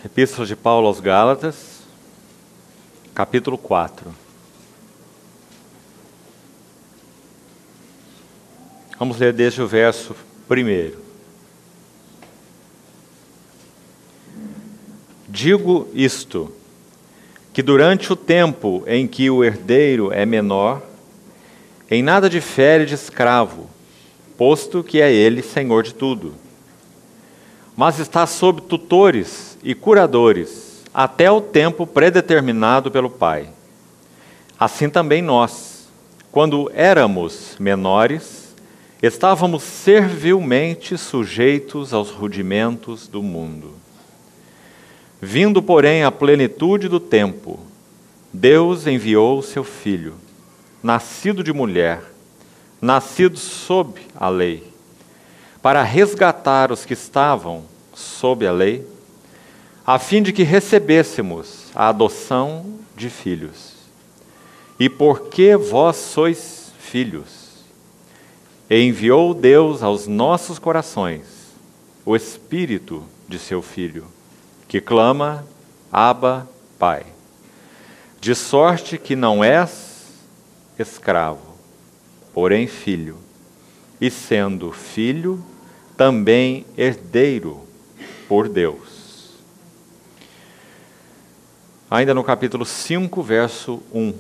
Epístola de Paulo aos Gálatas, capítulo 4. Vamos ler desde o verso 1. Digo isto, que durante o tempo em que o herdeiro é menor, em nada difere de escravo, posto que é ele senhor de tudo. Mas está sob tutores e curadores, até o tempo predeterminado pelo Pai. Assim também nós, quando éramos menores, estávamos servilmente sujeitos aos rudimentos do mundo. Vindo, porém, a plenitude do tempo, Deus enviou o seu Filho, nascido de mulher, nascido sob a lei, para resgatar os que estavam sob a lei, a fim de que recebêssemos a adoção de filhos. E porque vós sois filhos, enviou Deus aos nossos corações o Espírito de seu Filho, que clama, Abba, Pai. De sorte que não és escravo, porém filho, e sendo filho, também herdeiro por Deus. Ainda no capítulo 5, verso 1.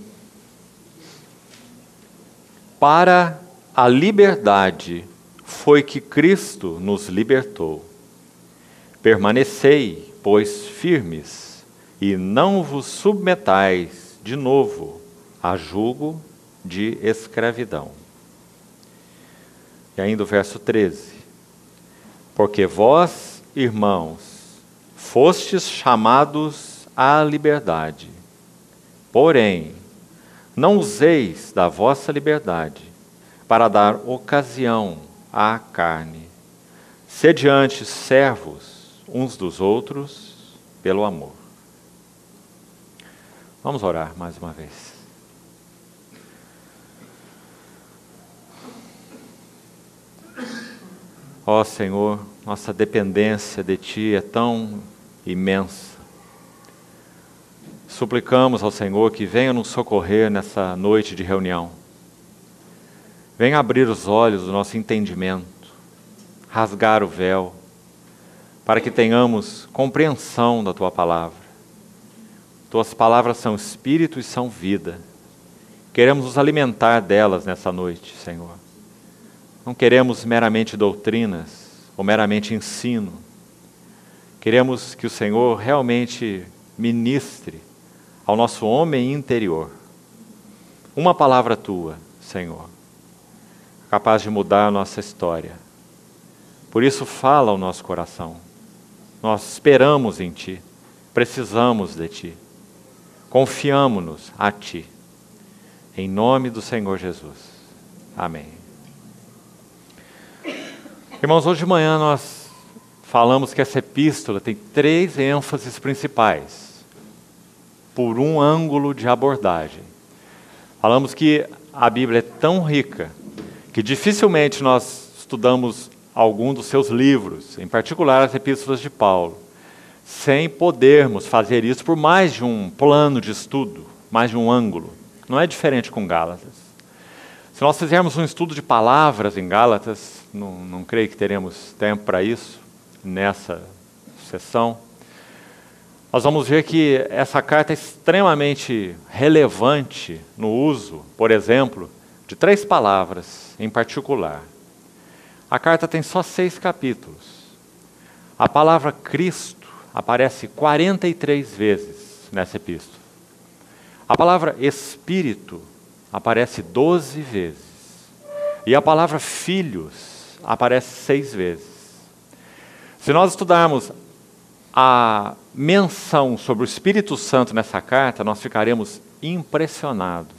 Para a liberdade foi que Cristo nos libertou. Permanecei, pois, firmes, e não vos submetais de novo a jugo de escravidão. E ainda o verso 13. Porque vós, irmãos, fostes chamados à liberdade. Porém, não useis da vossa liberdade para dar ocasião à carne. Sede antes servos uns dos outros pelo amor. Vamos orar mais uma vez. Ó Senhor, nossa dependência de Ti é tão imensa. Suplicamos ao Senhor que venha nos socorrer nessa noite de reunião. Venha abrir os olhos do nosso entendimento, rasgar o véu, para que tenhamos compreensão da Tua palavra. Tuas palavras são espírito e são vida. Queremos nos alimentar delas nessa noite, Senhor. Não queremos meramente doutrinas ou meramente ensino. Queremos que o Senhor realmente ministre ao nosso homem interior. Uma palavra Tua, Senhor, capaz de mudar a nossa história. Por isso fala ao nosso coração. Nós esperamos em Ti, precisamos de Ti. Confiamo-nos a Ti. Em nome do Senhor Jesus. Amém. Irmãos, hoje de manhã nós falamos que essa epístola tem 3 ênfases principais, por um ângulo de abordagem. Falamos que a Bíblia é tão rica que dificilmente nós estudamos algum dos seus livros, em particular as epístolas de Paulo, sem podermos fazer isso por mais de um plano de estudo, mais de um ângulo. Não é diferente com Gálatas. Se nós fizermos um estudo de palavras em Gálatas, não creio que teremos tempo para isso nessa sessão, nós vamos ver que essa carta é extremamente relevante no uso, por exemplo, de 3 palavras em particular. A carta tem só 6 capítulos. A palavra Cristo aparece 43 vezes nessa epístola. A palavra Espírito aparece 12 vezes. E a palavra filhos aparece 6 vezes. Se nós estudarmos a menção sobre o Espírito Santo nessa carta, nós ficaremos impressionados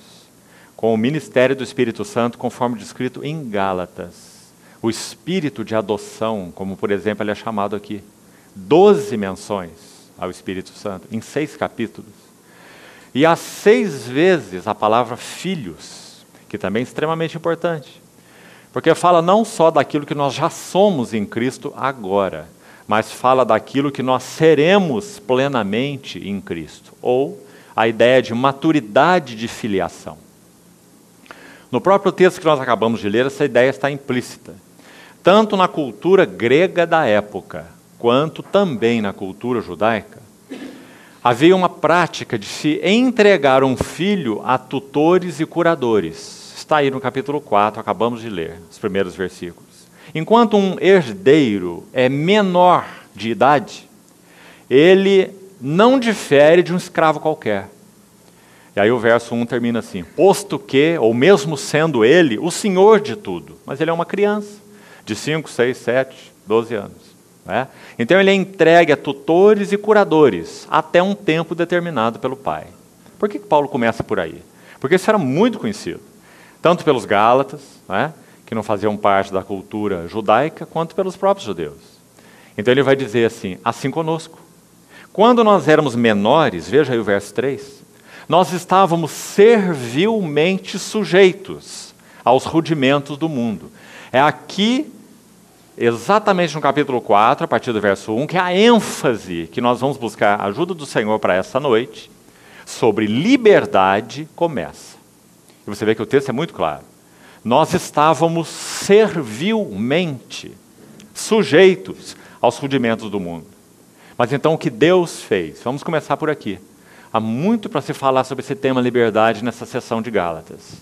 com o ministério do Espírito Santo, conforme descrito em Gálatas. O Espírito de adoção, como por exemplo ele é chamado aqui. 12 menções ao Espírito Santo, em 6 capítulos. E há 6 vezes a palavra filhos, que também é extremamente importante. Porque fala não só daquilo que nós já somos em Cristo agora, mas fala daquilo que nós seremos plenamente em Cristo, ou a ideia de maturidade de filiação. No próprio texto que nós acabamos de ler, essa ideia está implícita, tanto na cultura grega da época, quanto também na cultura judaica. Havia uma prática de se entregar um filho a tutores e curadores. Está aí no capítulo 4, acabamos de ler os primeiros versículos. Enquanto um herdeiro é menor de idade, ele não difere de um escravo qualquer. E aí o verso 1 termina assim: posto que, ou mesmo sendo ele, o senhor de tudo, mas ele é uma criança, de 5, 6, 7, 12 anos. Né? Então ele é entregue a tutores e curadores, até um tempo determinado pelo pai. Por que Paulo começa por aí? Porque isso era muito conhecido, tanto pelos Gálatas, né, que não faziam parte da cultura judaica, quanto pelos próprios judeus. Então ele vai dizer assim conosco. Quando nós éramos menores, veja aí o verso 3, nós estávamos servilmente sujeitos aos rudimentos do mundo. É aqui, exatamente no capítulo 4, a partir do verso 1, que é a ênfase que nós vamos buscar a ajuda do Senhor para essa noite, sobre liberdade, começa. E você vê que o texto é muito claro. Nós estávamos servilmente sujeitos aos rudimentos do mundo. Mas então o que Deus fez? Vamos começar por aqui. Há muito para se falar sobre esse tema liberdade nessa sessão de Gálatas.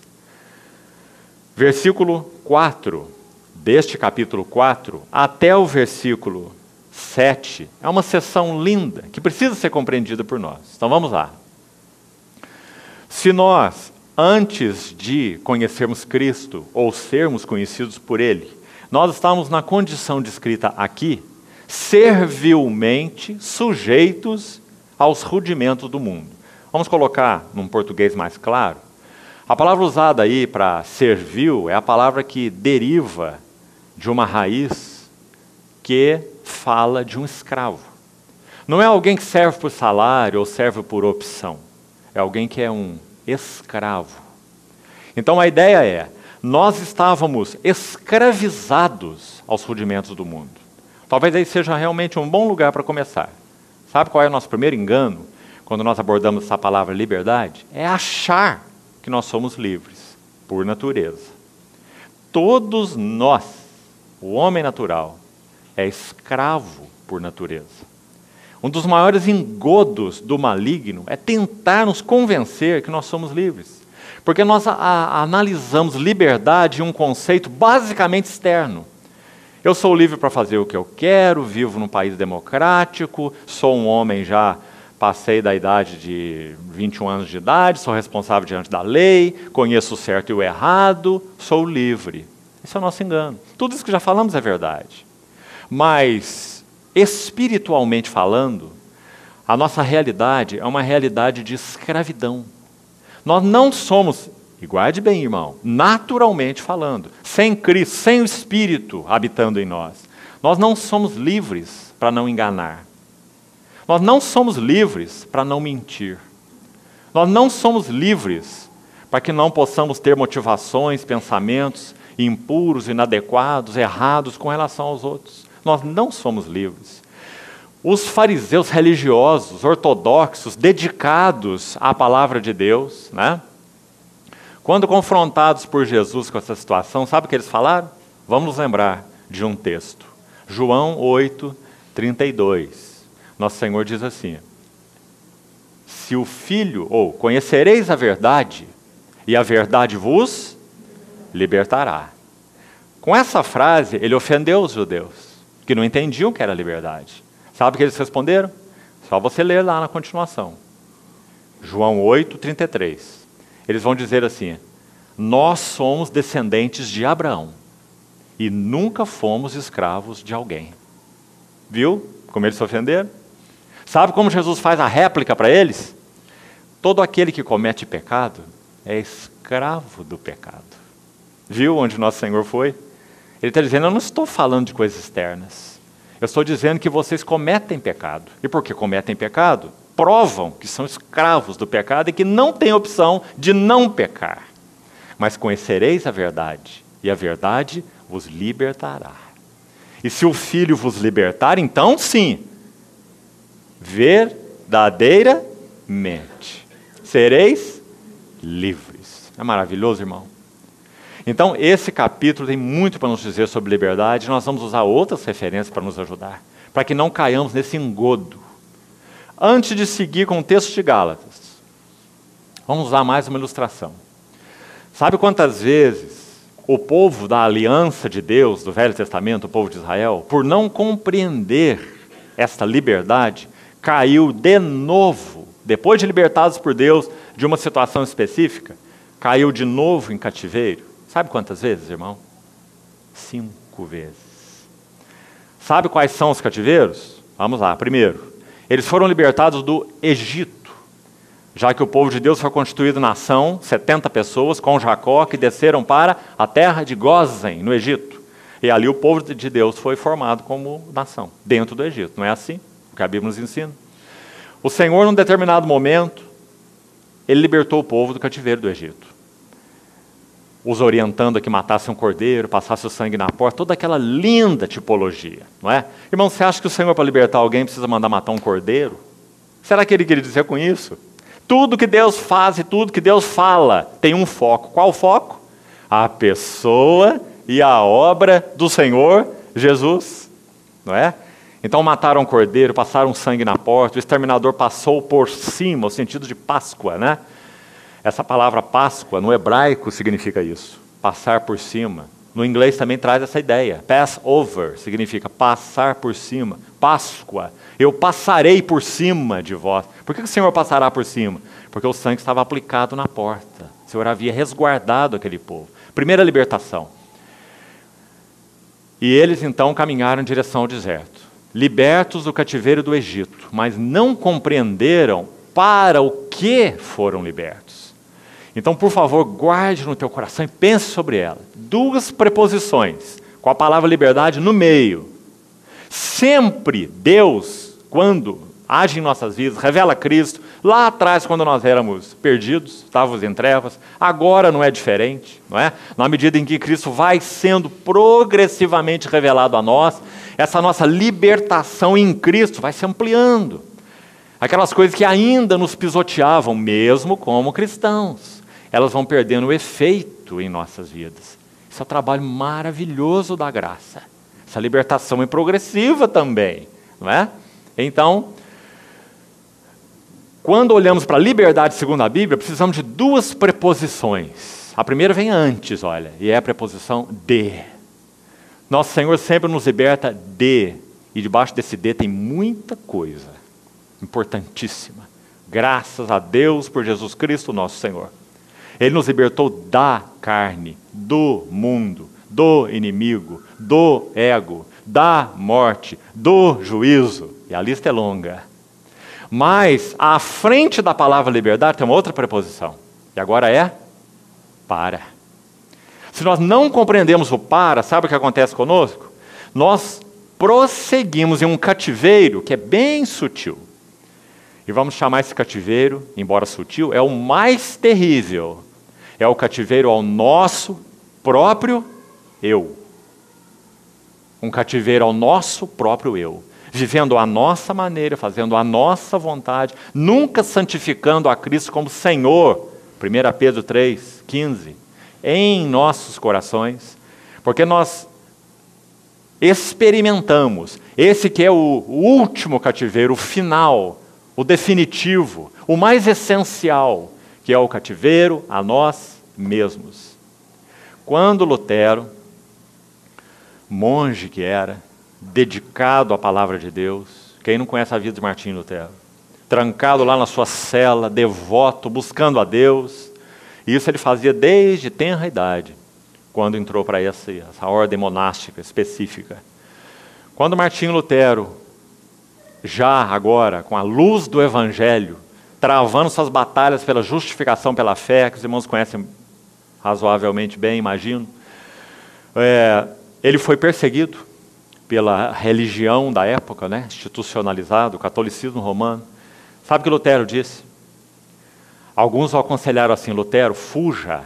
Versículo 4, deste capítulo 4, até o versículo 7, é uma sessão linda, que precisa ser compreendida por nós. Então vamos lá. Se nós, antes de conhecermos Cristo, ou sermos conhecidos por Ele, nós estamos na condição descrita aqui, servilmente sujeitos aos rudimentos do mundo. Vamos colocar num português mais claro. A palavra usada aí para servil é a palavra que deriva de uma raiz que fala de um escravo. Não é alguém que serve por salário ou serve por opção. É alguém que é um escravo. Então a ideia é, nós estávamos escravizados aos rudimentos do mundo. Talvez aí seja realmente um bom lugar para começar. Sabe qual é o nosso primeiro engano, quando nós abordamos essa palavra liberdade? É achar que nós somos livres, por natureza. Todos nós, o homem natural, é escravo por natureza. Um dos maiores engodos do maligno é tentar nos convencer que nós somos livres. Porque nós analisamos liberdade em um conceito basicamente externo. Eu sou livre para fazer o que eu quero, vivo num país democrático, sou um homem já, passei da idade de 21 anos de idade, sou responsável diante da lei, conheço o certo e o errado, sou livre. Esse é o nosso engano. Tudo isso que já falamos é verdade. Mas, espiritualmente falando, a nossa realidade é uma realidade de escravidão. Nós não somos, e guarde bem, irmão, naturalmente falando, sem Cristo, sem o Espírito habitando em nós, nós não somos livres para não enganar. Nós não somos livres para não mentir. Nós não somos livres para que não possamos ter motivações, pensamentos impuros, inadequados, errados com relação aos outros. Nós não somos livres. Os fariseus religiosos, ortodoxos, dedicados à palavra de Deus, né? Quando confrontados por Jesus com essa situação, sabe o que eles falaram? Vamos nos lembrar de um texto. João 8, 32. Nosso Senhor diz assim: se o Filho, ou conhecereis a verdade, e a verdade vos libertará. Com essa frase, ele ofendeu os judeus, que não entendiam o que era liberdade. Sabe o que eles responderam? Só você ler lá na continuação. João 8, 33. Eles vão dizer assim: nós somos descendentes de Abraão e nunca fomos escravos de alguém. Viu como eles se ofenderam? Sabe como Jesus faz a réplica para eles? Todo aquele que comete pecado é escravo do pecado. Viu onde nosso Senhor foi? Ele está dizendo, eu não estou falando de coisas externas. Eu estou dizendo que vocês cometem pecado. E porque cometem pecado, provam que são escravos do pecado e que não têm opção de não pecar. Mas conhecereis a verdade, e a verdade vos libertará. E se o Filho vos libertar, então sim, verdadeiramente sereis livres. É maravilhoso, irmão? Então, esse capítulo tem muito para nos dizer sobre liberdade. Nós vamos usar outras referências para nos ajudar, para que não caiamos nesse engodo. Antes de seguir com o texto de Gálatas, vamos usar mais uma ilustração. Sabe quantas vezes o povo da aliança de Deus, do Velho Testamento, o povo de Israel, por não compreender esta liberdade, caiu de novo, depois de libertados por Deus de uma situação específica, caiu de novo em cativeiro? Sabe quantas vezes, irmão? 5 vezes. Sabe quais são os cativeiros? Vamos lá. Primeiro, eles foram libertados do Egito, já que o povo de Deus foi constituído nação, 70 pessoas, com Jacó, que desceram para a terra de Gósen, no Egito. E ali o povo de Deus foi formado como nação, dentro do Egito. Não é assim? O que a Bíblia nos ensina. O Senhor, num determinado momento, Ele libertou o povo do cativeiro do Egito, os orientando a que matassem um cordeiro, passasse o sangue na porta, toda aquela linda tipologia, não é? Irmão, você acha que o Senhor, para libertar alguém, precisa mandar matar um cordeiro? Será que Ele queria dizer com isso? Tudo que Deus faz e tudo que Deus fala tem um foco. Qual o foco? A pessoa e a obra do Senhor Jesus, não é? Então mataram um cordeiro, passaram sangue na porta, o exterminador passou por cima, o sentido de Páscoa, né? Essa palavra Páscoa, no hebraico, significa isso, passar por cima. No inglês também traz essa ideia. Passover significa passar por cima. Páscoa, eu passarei por cima de vós. Por que o Senhor passará por cima? Porque o sangue estava aplicado na porta. O Senhor havia resguardado aquele povo. Primeira libertação. E eles então caminharam em direção ao deserto, libertos do cativeiro do Egito, mas não compreenderam para o que foram libertos. Então, por favor, guarde no teu coração e pense sobre ela. 2 preposições, com a palavra liberdade no meio. Sempre Deus, quando age em nossas vidas, revela Cristo. Lá atrás, quando nós éramos perdidos, estávamos em trevas, agora não é diferente, não é? Na medida em que Cristo vai sendo progressivamente revelado a nós, essa nossa libertação em Cristo vai se ampliando. Aquelas coisas que ainda nos pisoteavam, mesmo como cristãos, elas vão perdendo o efeito em nossas vidas. Isso é um trabalho maravilhoso da graça. Essa libertação é progressiva também, não é? Então, quando olhamos para a liberdade segundo a Bíblia, precisamos de 2 preposições. A primeira vem antes, olha, e é a preposição de. Nosso Senhor sempre nos liberta de, e debaixo desse de tem muita coisa importantíssima. Graças a Deus por Jesus Cristo, nosso Senhor. Ele nos libertou da carne, do mundo, do inimigo, do ego, da morte, do juízo. E a lista é longa. Mas, à frente da palavra liberdade, tem uma outra preposição. E agora é para. Se nós não compreendemos o para, sabe o que acontece conosco? Nós prosseguimos em um cativeiro que é bem sutil. E vamos chamar esse cativeiro, embora sutil, é o mais terrível. É o cativeiro ao nosso próprio eu. Um cativeiro ao nosso próprio eu. Vivendo a nossa maneira, fazendo a nossa vontade, nunca santificando a Cristo como Senhor. 1 Pedro 3,15. Em nossos corações. Porque nós experimentamos esse que é o último cativeiro, o final, o definitivo, o mais essencial, que é o cativeiro a nós mesmos. Quando Lutero, monge que era, dedicado à palavra de Deus, quem não conhece a vida de Martinho Lutero, trancado lá na sua cela, devoto, buscando a Deus, e isso ele fazia desde tenra idade, quando entrou para essa ordem monástica específica. Quando Martinho Lutero, já agora, com a luz do Evangelho, travando suas batalhas pela justificação pela fé, que os irmãos conhecem razoavelmente bem, imagino, ele foi perseguido pela religião da época, né, institucionalizado, o catolicismo romano. Sabe o que Lutero disse? Alguns o aconselharam assim: Lutero, fuja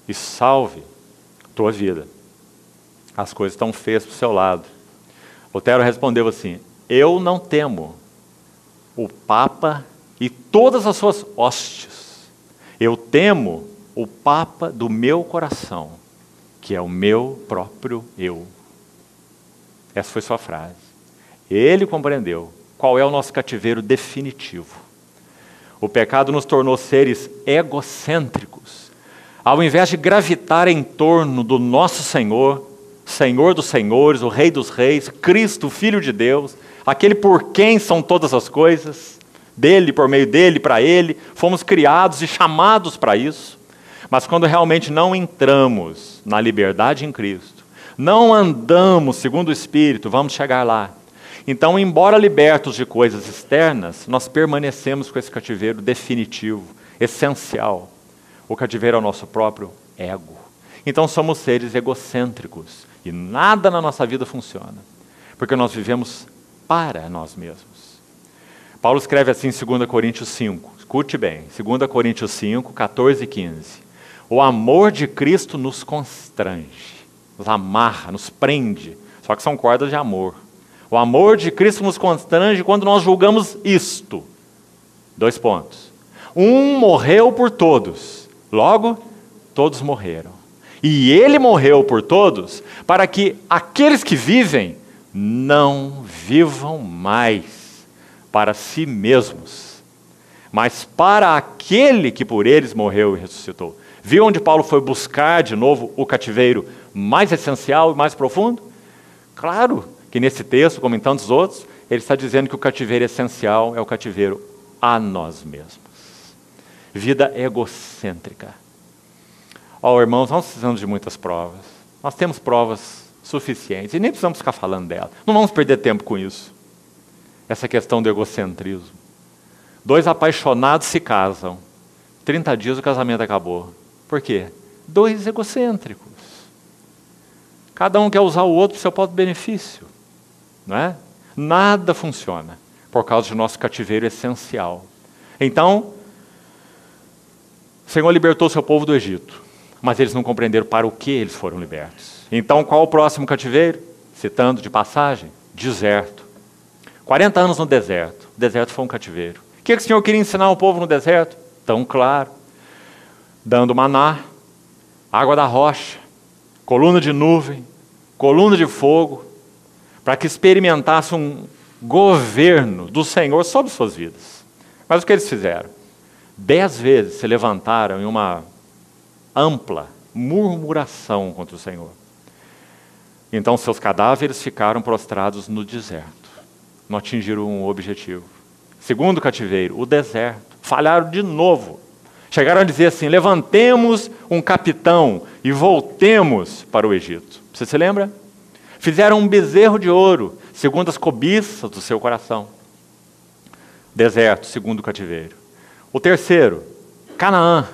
e salve tua vida. As coisas estão feias para o seu lado. Lutero respondeu assim: eu não temo o Papa e todas as suas hostes. Eu temo o Papa do meu coração, que é o meu próprio eu. Essa foi sua frase. Ele compreendeu qual é o nosso cativeiro definitivo. O pecado nos tornou seres egocêntricos. Ao invés de gravitar em torno do nosso Senhor, Senhor dos senhores, o Rei dos reis, Cristo, Filho de Deus, aquele por quem são todas as coisas, dele, por meio dele, para ele, fomos criados e chamados para isso. Mas quando realmente não entramos na liberdade em Cristo, não andamos segundo o Espírito, vamos chegar lá. Então, embora libertos de coisas externas, nós permanecemos com esse cativeiro definitivo, essencial. O cativeiro é o nosso próprio ego. Então somos seres egocêntricos e nada na nossa vida funciona, porque nós vivemos para nós mesmos. Paulo escreve assim em 2 Coríntios 5, escute bem, 2 Coríntios 5, 14 e 15. O amor de Cristo nos constrange, nos amarra, nos prende, só que são cordas de amor. O amor de Cristo nos constrange quando nós julgamos isto. 2 pontos. Um morreu por todos, logo, todos morreram. E ele morreu por todos, para que aqueles que vivem não vivam mais para si mesmos, mas para aquele que por eles morreu e ressuscitou. Viu onde Paulo foi buscar de novo o cativeiro mais essencial e mais profundo? Claro que nesse texto, como em tantos outros, ele está dizendo que o cativeiro essencial é o cativeiro a nós mesmos. Vida egocêntrica. Irmãos, nós precisamos de muitas provas. Nós temos provas suficientes e nem precisamos ficar falando dela. Não vamos perder tempo com isso. Essa questão do egocentrismo. 2 apaixonados se casam. 30 dias o casamento acabou. Por quê? 2 egocêntricos. Cada um quer usar o outro para o seu próprio benefício. Não é? Nada funciona por causa do nosso cativeiro essencial. Então, o Senhor libertou o seu povo do Egito, mas eles não compreenderam para o que eles foram libertos. Então, qual o próximo cativeiro? Citando de passagem, deserto. 40 anos no deserto. O deserto foi um cativeiro. O que o Senhor queria ensinar o povo no deserto? Tão claro. Dando maná, água da rocha, coluna de nuvem, coluna de fogo, para que experimentasse um governo do Senhor sobre suas vidas. Mas o que eles fizeram? 10 vezes se levantaram em uma ampla murmuração contra o Senhor. Então seus cadáveres ficaram prostrados no deserto. Não atingiram um objetivo. Segundo cativeiro, o deserto. Falharam de novo. Chegaram a dizer assim: levantemos um capitão e voltemos para o Egito. Você se lembra? Fizeram um bezerro de ouro, segundo as cobiças do seu coração. Deserto, segundo cativeiro. O terceiro, Canaã.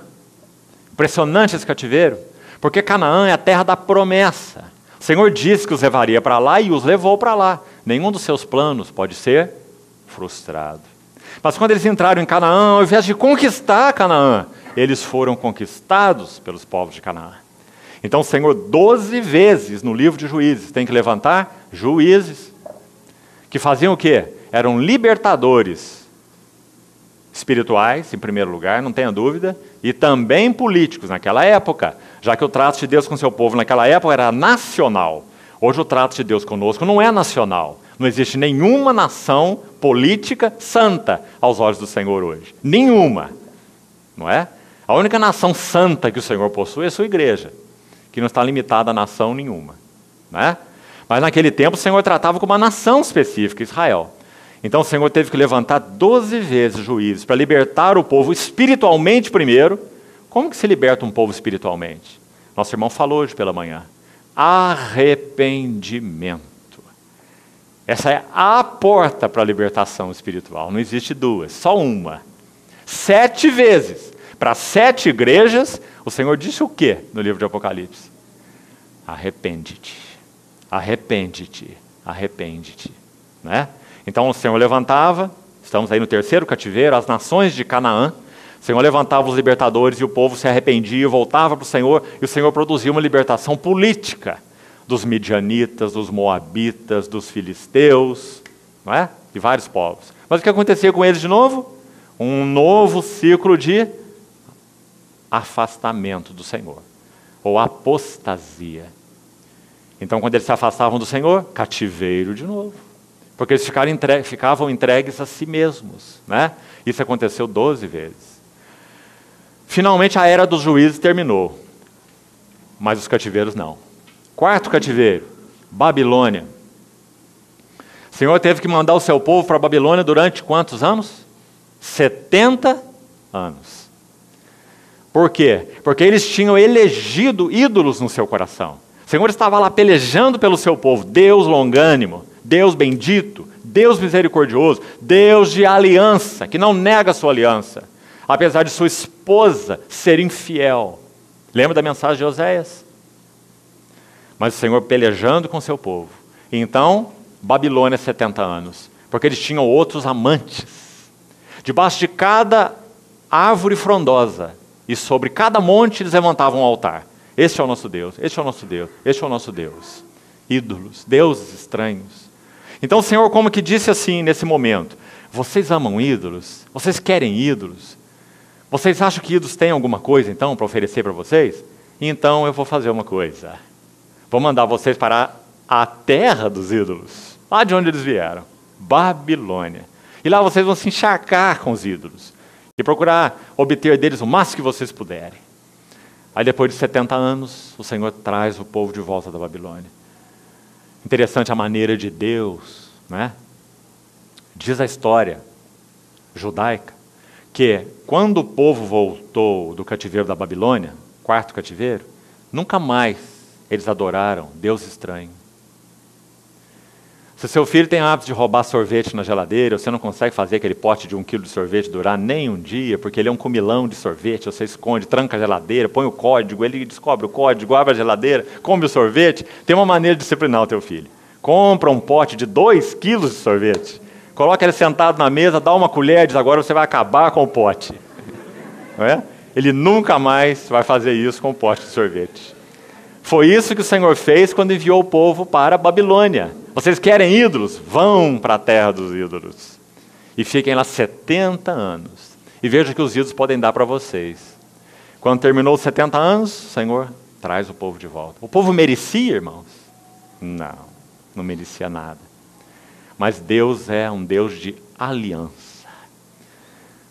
Impressionante esse cativeiro, porque Canaã é a terra da promessa. O Senhor disse que os levaria para lá e os levou para lá. Nenhum dos seus planos pode ser frustrado. Mas quando eles entraram em Canaã, ao invés de conquistar Canaã, eles foram conquistados pelos povos de Canaã. Então o Senhor 12 vezes no livro de Juízes tem que levantar juízes que faziam o quê? Eram libertadores espirituais, em primeiro lugar, não tenha dúvida, e também políticos naquela época, já que o trato de Deus com seu povo naquela época era nacional. Hoje o trato de Deus conosco não é nacional. Não existe nenhuma nação política santa aos olhos do Senhor hoje. Nenhuma. Não é? A única nação santa que o Senhor possui é a sua igreja, que não está limitada a nação nenhuma. Não é? Mas naquele tempo o Senhor tratava com uma nação específica, Israel. Então o Senhor teve que levantar 12 vezes juízes para libertar o povo espiritualmente primeiro. Como que se liberta um povo espiritualmente? Nosso irmão falou hoje pela manhã. Arrependimento. Essa é a porta para a libertação espiritual. Não existe duas, só uma. 7 vezes. Para 7 igrejas, o Senhor disse o quê no livro de Apocalipse? Arrepende-te, arrepende-te, arrepende-te. Né? Então o Senhor levantava, estamos aí no terceiro cativeiro, as nações de Canaã. O Senhor levantava os libertadores e o povo se arrependia, voltava para o Senhor, e o Senhor produzia uma libertação política. dos midianitas, dos moabitas, dos filisteus, não é? De vários povos. Mas o que acontecia com eles de novo? Um novo ciclo de afastamento do Senhor, ou apostasia. Então, quando eles se afastavam do Senhor, cativeiro de novo. Porque eles ficavam entregues a si mesmos, né? Isso aconteceu 12 vezes. Finalmente, a era dos juízes terminou. Mas os cativeiros não. Quarto cativeiro, Babilônia. O Senhor teve que mandar o seu povo para a Babilônia durante quantos anos? 70 anos. Por quê? Porque eles tinham elegido ídolos no seu coração. O Senhor estava lá pelejando pelo seu povo. Deus longânimo, Deus bendito, Deus misericordioso, Deus de aliança, que não nega a sua aliança, apesar de sua esposa ser infiel. Lembra da mensagem de Oséias? Mas o Senhor pelejando com o seu povo. E então, Babilônia 70 anos, porque eles tinham outros amantes. Debaixo de cada árvore frondosa e sobre cada monte eles levantavam um altar. Este é o nosso Deus, este é o nosso Deus, este é o nosso Deus. Ídolos, deuses estranhos. Então o Senhor como que disse assim nesse momento: vocês amam ídolos? Vocês querem ídolos? Vocês acham que ídolos têm alguma coisa então para oferecer para vocês? Então eu vou fazer uma coisa. Vou mandar vocês para a terra dos ídolos, lá de onde eles vieram, Babilônia. E lá vocês vão se encharcar com os ídolos e procurar obter deles o máximo que vocês puderem. Aí depois de 70 anos, o Senhor traz o povo de volta da Babilônia. Interessante a maneira de Deus, né? Diz a história judaica que quando o povo voltou do cativeiro da Babilônia, quarto cativeiro, nunca mais eles adoraram Deus estranho. Se seu filho tem hábito de roubar sorvete na geladeira, você não consegue fazer aquele pote de 1 quilo de sorvete durar nem um dia, porque ele é um comilão de sorvete, você esconde, tranca a geladeira, põe o código, ele descobre o código, abre a geladeira, come o sorvete. Tem uma maneira de disciplinar o teu filho. Compra um pote de 2 quilos de sorvete, coloca ele sentado na mesa, dá uma colher e diz: agora você vai acabar com o pote. Não é? Ele nunca mais vai fazer isso com o pote de sorvete. Foi isso que o Senhor fez quando enviou o povo para a Babilônia. Vocês querem ídolos? Vão para a terra dos ídolos. E fiquem lá 70 anos. E veja que os ídolos podem dar para vocês. Quando terminou os 70 anos, o Senhor traz o povo de volta. O povo merecia, irmãos? Não, não merecia nada. Mas Deus é um Deus de aliança.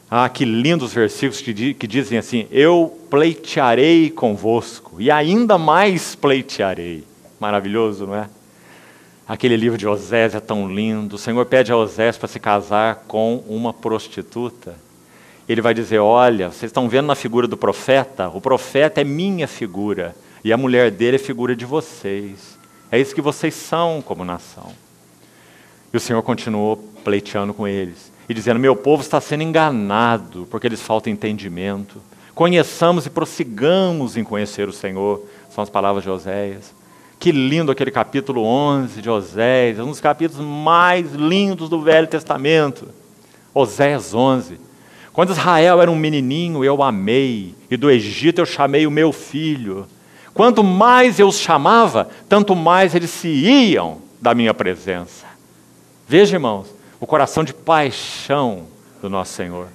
Ah, que lindos versículos que dizem assim: eu pleitearei convosco, e ainda mais pleitearei. Maravilhoso, não é? Aquele livro de Osés é tão lindo. O Senhor pede a Osés para se casar com uma prostituta. Ele vai dizer: olha, vocês estão vendo na figura do profeta? O profeta é minha figura, e a mulher dele é figura de vocês. É isso que vocês são como nação. E o Senhor continuou pleiteando com eles e dizendo: meu povo está sendo enganado, porque eles faltam entendimento. Conheçamos e prossigamos em conhecer o Senhor. São as palavras de Oséias. Que lindo aquele capítulo 11 de Oséias, um dos capítulos mais lindos do Velho Testamento. Oséias 11. Quando Israel era um menininho, eu o amei, e do Egito eu chamei o meu filho. Quanto mais eu os chamava, tanto mais eles se iam da minha presença. Veja, irmãos, o coração de paixão do nosso Senhor.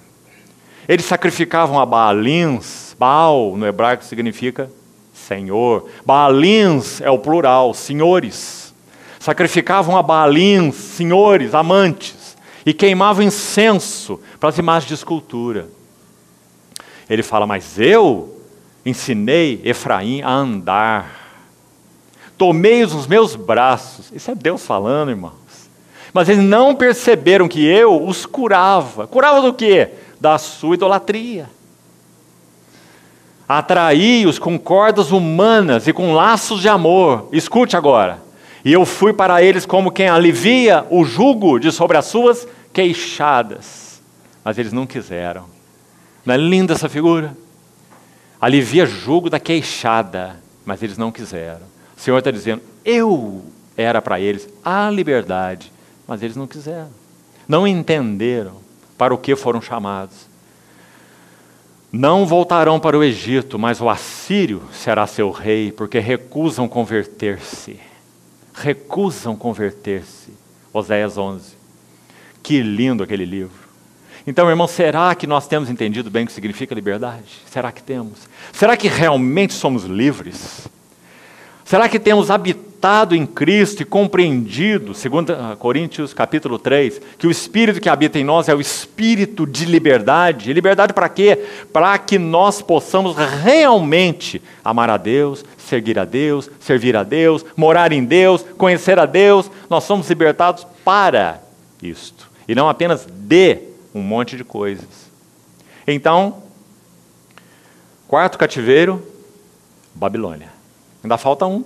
Eles sacrificavam a Baalins. Baal no hebraico significa Senhor. Baalins é o plural, senhores. Sacrificavam a Baalins, senhores, amantes, e queimavam incenso para as imagens de escultura. Ele fala: mas eu ensinei Efraim a andar, tomei-os nos meus braços. Isso é Deus falando, irmãos. Mas eles não perceberam que eu os curava. Curava do quê? Da sua idolatria. Atraí-os com cordas humanas e com laços de amor. Escute agora. E eu fui para eles como quem alivia o jugo de sobre as suas queixadas. Mas eles não quiseram. Não é linda essa figura? Alivia jugo da queixada, mas eles não quiseram. O Senhor está dizendo: eu era para eles a liberdade, mas eles não quiseram. Não entenderam para o que foram chamados. Não voltarão para o Egito, mas o assírio será seu rei, porque recusam converter-se. recusam converter-se. Oséias 11. Que lindo aquele livro. Então, irmão, será que nós temos entendido bem o que significa liberdade? Será que temos? Será que realmente somos livres? Será que temos habitado em Cristo e compreendido, 2 Coríntios capítulo 3, que o Espírito que habita em nós é o Espírito de liberdade? E liberdade para quê? Para que nós possamos realmente amar a Deus, seguir a Deus, servir a Deus, morar em Deus, conhecer a Deus. Nós somos libertados para isto, e não apenas de um monte de coisas. Então, quarto cativeiro, Babilônia. Ainda falta um.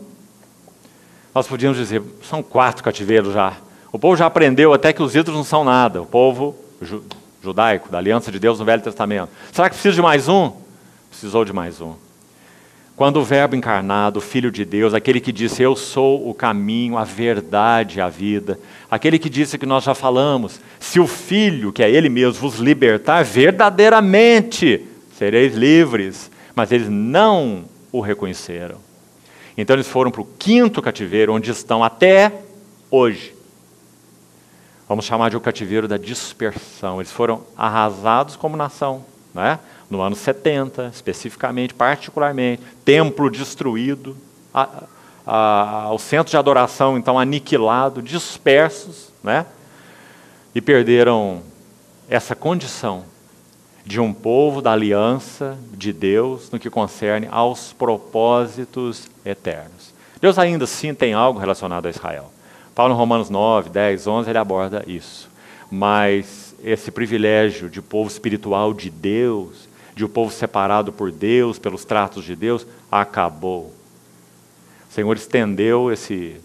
Nós podíamos dizer, são 4 cativeiros já. O povo já aprendeu até que os ídolos não são nada. O povo judaico, da aliança de Deus no Velho Testamento. Será que precisa de mais um? Precisou de mais um. Quando o Verbo encarnado, o Filho de Deus, aquele que disse, eu sou o caminho, a verdade e a vida, aquele que disse que nós já falamos, se o Filho, que é Ele mesmo, vos libertar, verdadeiramente sereis livres. Mas eles não o reconheceram. Então eles foram para o 5º cativeiro, onde estão até hoje. Vamos chamar de o cativeiro da dispersão. Eles foram arrasados como nação, né? No ano 70, especificamente, particularmente, templo destruído, o centro de adoração, então, aniquilado, dispersos, né? E perderam essa condição de um povo da aliança de Deus no que concerne aos propósitos eternos. Deus ainda assim tem algo relacionado a Israel. Paulo, em Romanos 9, 10, 11, ele aborda isso. Mas esse privilégio de povo espiritual de Deus, de um povo separado por Deus, pelos tratos de Deus, acabou. O Senhor estendeu esse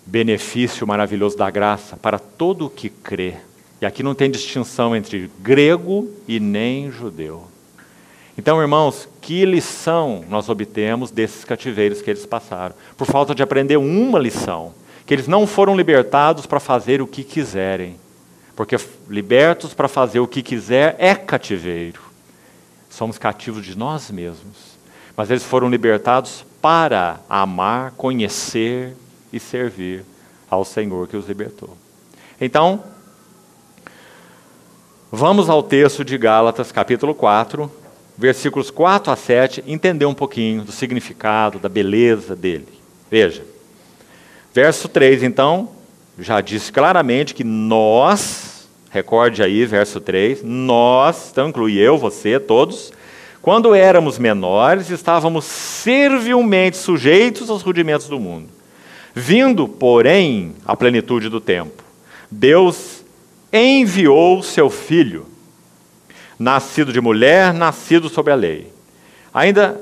benefício maravilhoso da graça para todo o que crê. E aqui não tem distinção entre grego e nem judeu. Então, irmãos, que lição nós obtemos desses cativeiros que eles passaram? Por falta de aprender uma lição, que eles não foram libertados para fazer o que quiserem, porque libertos para fazer o que quiser é cativeiro. Somos cativos de nós mesmos, mas eles foram libertados para amar, conhecer e servir ao Senhor que os libertou. Então, vamos ao texto de Gálatas, capítulo 4, versículos 4 a 7, entender um pouquinho do significado, da beleza dele. Veja, verso 3, então, já disse claramente que nós, recorde aí, verso 3, nós, então inclui eu, você, todos, quando éramos menores, estávamos servilmente sujeitos aos rudimentos do mundo. Vindo, porém, à plenitude do tempo, Deus enviou seu Filho, nascido de mulher, nascido sob a lei. Ainda,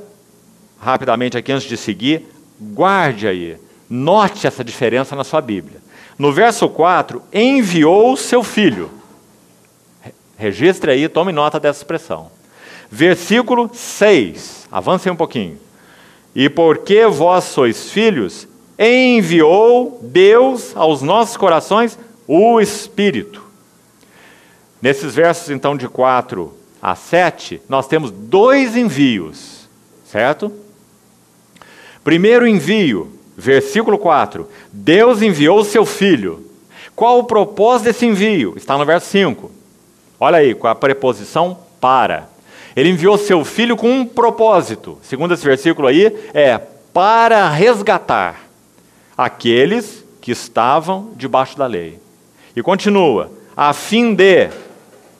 rapidamente aqui, antes de seguir, guarde aí, note essa diferença na sua Bíblia. No verso 4, enviou seu Filho. Registre aí, tome nota dessa expressão. Versículo 6, avance um pouquinho. E porque vós sois filhos, enviou Deus aos nossos corações o Espírito. Nesses versos, então, de 4 a 7, nós temos 2 envios, certo? Primeiro envio, versículo 4, Deus enviou o seu Filho. Qual o propósito desse envio? Está no verso 5. Olha aí, com a preposição para. Ele enviou seu Filho com um propósito. Segundo esse versículo aí, é para resgatar aqueles que estavam debaixo da lei. E continua, a fim de,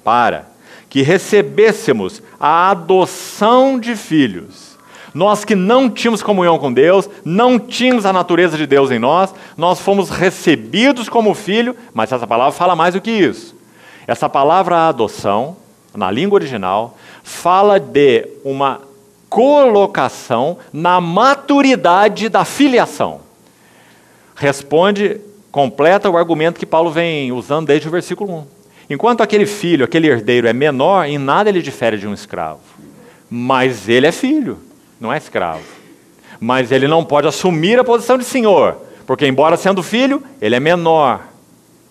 para, que recebêssemos a adoção de filhos. Nós que não tínhamos comunhão com Deus, não tínhamos a natureza de Deus em nós, nós fomos recebidos como filho, mas essa palavra fala mais do que isso. Essa palavra adoção, na língua original, fala de uma colocação na maturidade da filiação. Responde, completa o argumento que Paulo vem usando desde o versículo 1. Enquanto aquele filho, aquele herdeiro é menor, em nada ele difere de um escravo. Mas ele é filho, não é escravo. Mas ele não pode assumir a posição de senhor, porque embora sendo filho, ele é menor.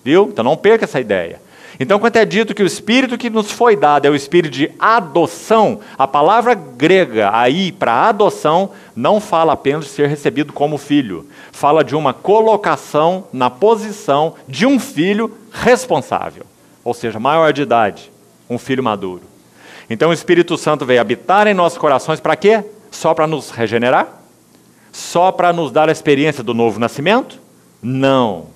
Viu? Então não perca essa ideia. Então, quando é dito que o Espírito que nos foi dado é o Espírito de adoção, a palavra grega aí para adoção não fala apenas de ser recebido como filho, fala de uma colocação na posição de um filho responsável, ou seja, maior de idade, um filho maduro. Então o Espírito Santo veio habitar em nossos corações para quê? Só para nos regenerar? Só para nos dar a experiência do novo nascimento? Não.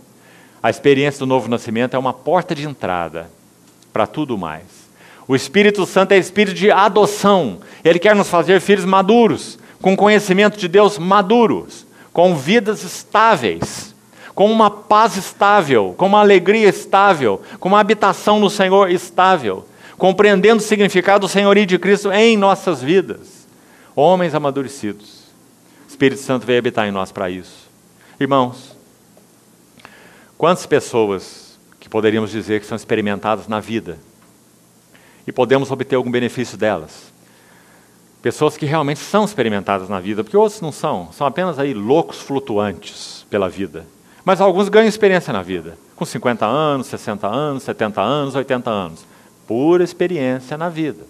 A experiência do novo nascimento é uma porta de entrada para tudo mais. O Espírito Santo é espírito de adoção. Ele quer nos fazer filhos maduros, com conhecimento de Deus maduros, com vidas estáveis, com uma paz estável, com uma alegria estável, com uma habitação no Senhor estável, compreendendo o significado do senhorio de Cristo em nossas vidas. Homens amadurecidos. O Espírito Santo veio habitar em nós para isso. Irmãos, quantas pessoas que poderíamos dizer que são experimentadas na vida e podemos obter algum benefício delas? Pessoas que realmente são experimentadas na vida, porque outros não são apenas aí loucos flutuantes pela vida. Mas alguns ganham experiência na vida, com 50 anos, 60 anos, 70 anos, 80 anos. Pura experiência na vida.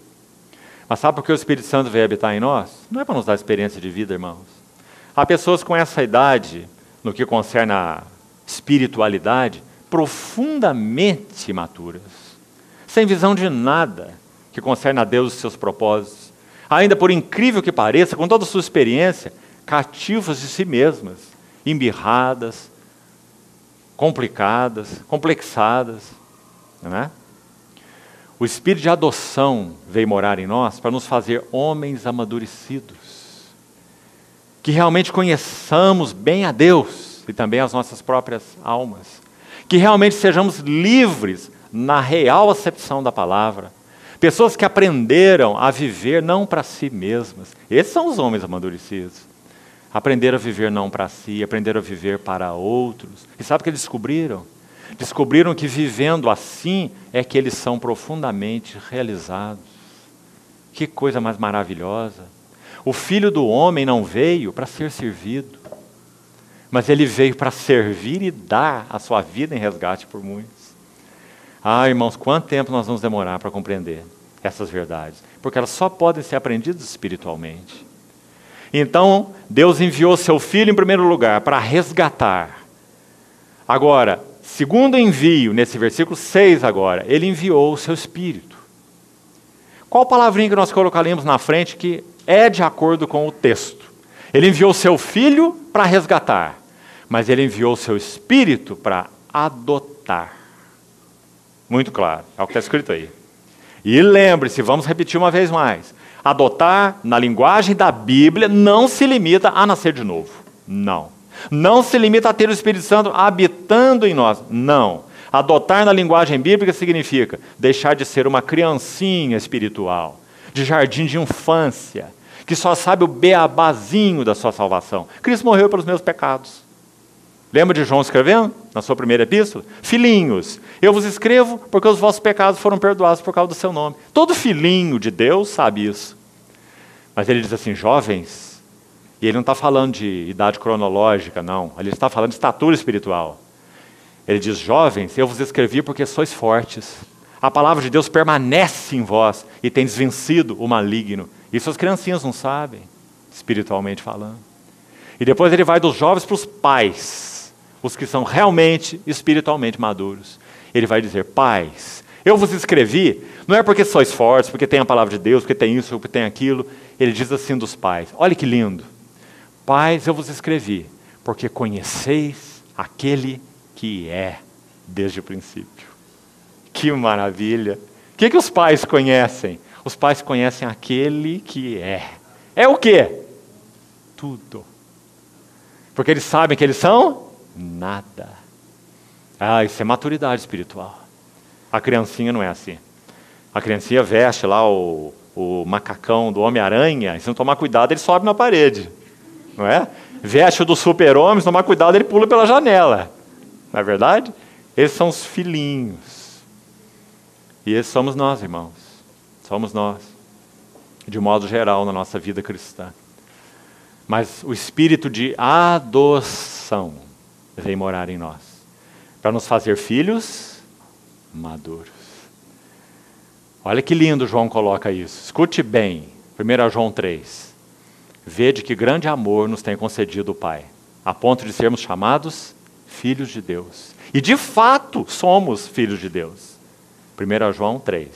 Mas sabe por que o Espírito Santo veio habitar em nós? Não é para nos dar experiência de vida, irmãos. Há pessoas com essa idade, no que concerne a espiritualidade, profundamente imaturas, sem visão de nada que concerne a Deus e seus propósitos. Ainda por incrível que pareça, com toda a sua experiência, cativas de si mesmas, embirradas, complicadas, complexadas, não é? O Espírito de adoção veio morar em nós para nos fazer homens amadurecidos, que realmente conheçamos bem a Deus e também as nossas próprias almas, que realmente sejamos livres na real acepção da palavra, pessoas que aprenderam a viver não para si mesmas. Esses são os homens amadurecidos. Aprenderam a viver não para si, aprenderam a viver para outros. E sabe o que eles descobriram? Descobriram que vivendo assim é que eles são profundamente realizados. Que coisa mais maravilhosa. O Filho do Homem não veio para ser servido, mas ele veio para servir e dar a sua vida em resgate por muitos. Ah, irmãos, quanto tempo nós vamos demorar para compreender essas verdades? Porque elas só podem ser aprendidas espiritualmente. Então, Deus enviou seu Filho em primeiro lugar para resgatar. Agora, segundo envio, nesse versículo 6 agora, ele enviou o seu Espírito. Qual palavrinha que nós colocaríamos na frente que é de acordo com o texto? Ele enviou o seu Filho para resgatar, mas ele enviou o seu Espírito para adotar. Muito claro, é o que está escrito aí. E lembre-se, vamos repetir uma vez mais. Adotar, na linguagem da Bíblia, não se limita a nascer de novo. Não. Não se limita a ter o Espírito Santo habitando em nós. Não. Adotar na linguagem bíblica significa deixar de ser uma criancinha espiritual, de jardim de infância, que só sabe o beabazinho da sua salvação. Cristo morreu pelos meus pecados. Lembra de João escrevendo, na sua primeira epístola? Filhinhos, eu vos escrevo porque os vossos pecados foram perdoados por causa do seu nome. Todo filhinho de Deus sabe isso. Mas ele diz assim, jovens, e ele não está falando de idade cronológica, não. Ele está falando de estatura espiritual. Ele diz, jovens, eu vos escrevi porque sois fortes. A palavra de Deus permanece em vós e tem vencido o maligno. Isso as criancinhas não sabem, espiritualmente falando. E depois ele vai dos jovens para os pais, os que são realmente espiritualmente maduros. Ele vai dizer, pais, eu vos escrevi, não é porque sois fortes, porque tem a palavra de Deus, porque tem isso, porque tem aquilo. Ele diz assim dos pais, olha que lindo. Pais, eu vos escrevi, porque conheceis aquele que é desde o princípio. Que maravilha! O que os pais conhecem? Os pais conhecem aquele que é. É o quê? Tudo. Porque eles sabem que eles são nada. Ah, isso é maturidade espiritual. A criancinha não é assim. A criancinha veste lá o macacão do Homem-Aranha, e se não tomar cuidado, ele sobe na parede. Não é? Veste o do super-homem, se não tomar cuidado, ele pula pela janela. Não é verdade? Esses são os filhinhos. E esses somos nós, irmãos. Somos nós. De modo geral, na nossa vida cristã. Mas o espírito de adoção veio morar em nós. Para nos fazer filhos maduros. Olha que lindo João coloca isso. Escute bem, 1 João 3. Vede que grande amor nos tem concedido o Pai, a ponto de sermos chamados filhos de Deus. E de fato somos filhos de Deus. 1 João 3.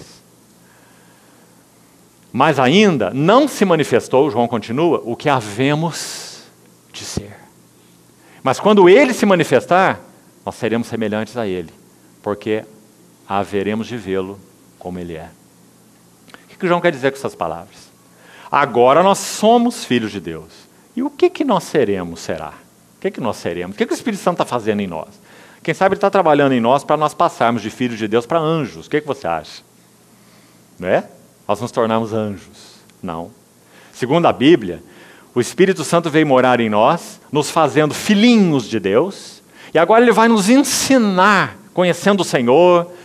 Mas ainda não se manifestou, João continua, o que havemos de ser. Mas quando Ele se manifestar, nós seremos semelhantes a Ele, porque haveremos de vê-lo como Ele é. O que João quer dizer com essas palavras? Agora nós somos filhos de Deus. E o que nós seremos, será? O que nós seremos? O que o Espírito Santo está fazendo em nós? Quem sabe Ele está trabalhando em nós para nós passarmos de filhos de Deus para anjos. O que você acha? Não é? Nós nos tornamos anjos. Não. Segundo a Bíblia, o Espírito Santo veio morar em nós, nos fazendo filhinhos de Deus, e agora Ele vai nos ensinar, conhecendo o Senhor,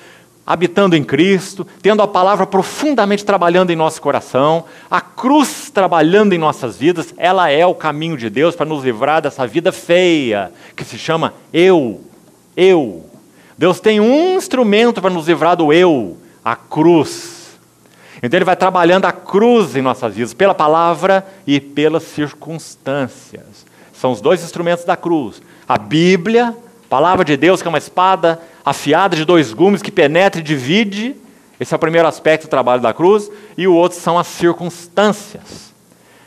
habitando em Cristo, tendo a palavra profundamente trabalhando em nosso coração, a cruz trabalhando em nossas vidas. Ela é o caminho de Deus para nos livrar dessa vida feia, que se chama eu. Deus tem um instrumento para nos livrar do eu, a cruz. Então Ele vai trabalhando a cruz em nossas vidas, pela palavra e pelas circunstâncias. São os dois instrumentos da cruz. A Bíblia, palavra de Deus, que é uma espada afiada de 2 gumes que penetra e divide. Esse é o primeiro aspecto do trabalho da cruz. E o outro são as circunstâncias,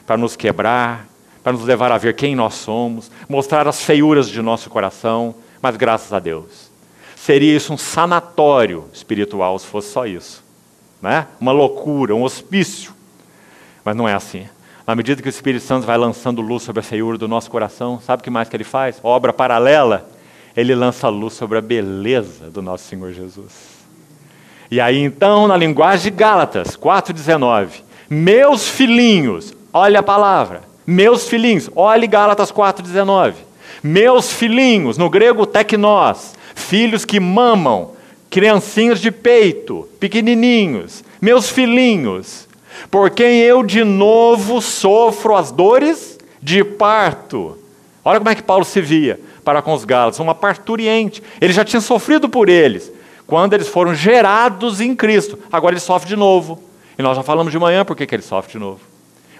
para nos quebrar, para nos levar a ver quem nós somos, mostrar as feiuras de nosso coração. Mas graças a Deus, seria isso um sanatório espiritual se fosse só isso, né? Uma loucura, um hospício. Mas não é assim. Na medida que o Espírito Santo vai lançando luz sobre a feiura do nosso coração, sabe o que mais que Ele faz? Obra paralela. Ele lança luz sobre a beleza do nosso Senhor Jesus. E aí então, na linguagem de Gálatas 4,19, meus filhinhos, olha a palavra, meus filhinhos, olhe Gálatas 4,19, meus filhinhos, no grego teknós, filhos que mamam, criancinhos de peito, pequenininhos, meus filhinhos, por quem eu de novo sofro as dores de parto. Olha como é que Paulo se via para com os Gálatas, uma parturiente. Ele já tinha sofrido por eles, quando eles foram gerados em Cristo. Agora ele sofre de novo. E nós já falamos de manhã por que ele sofre de novo.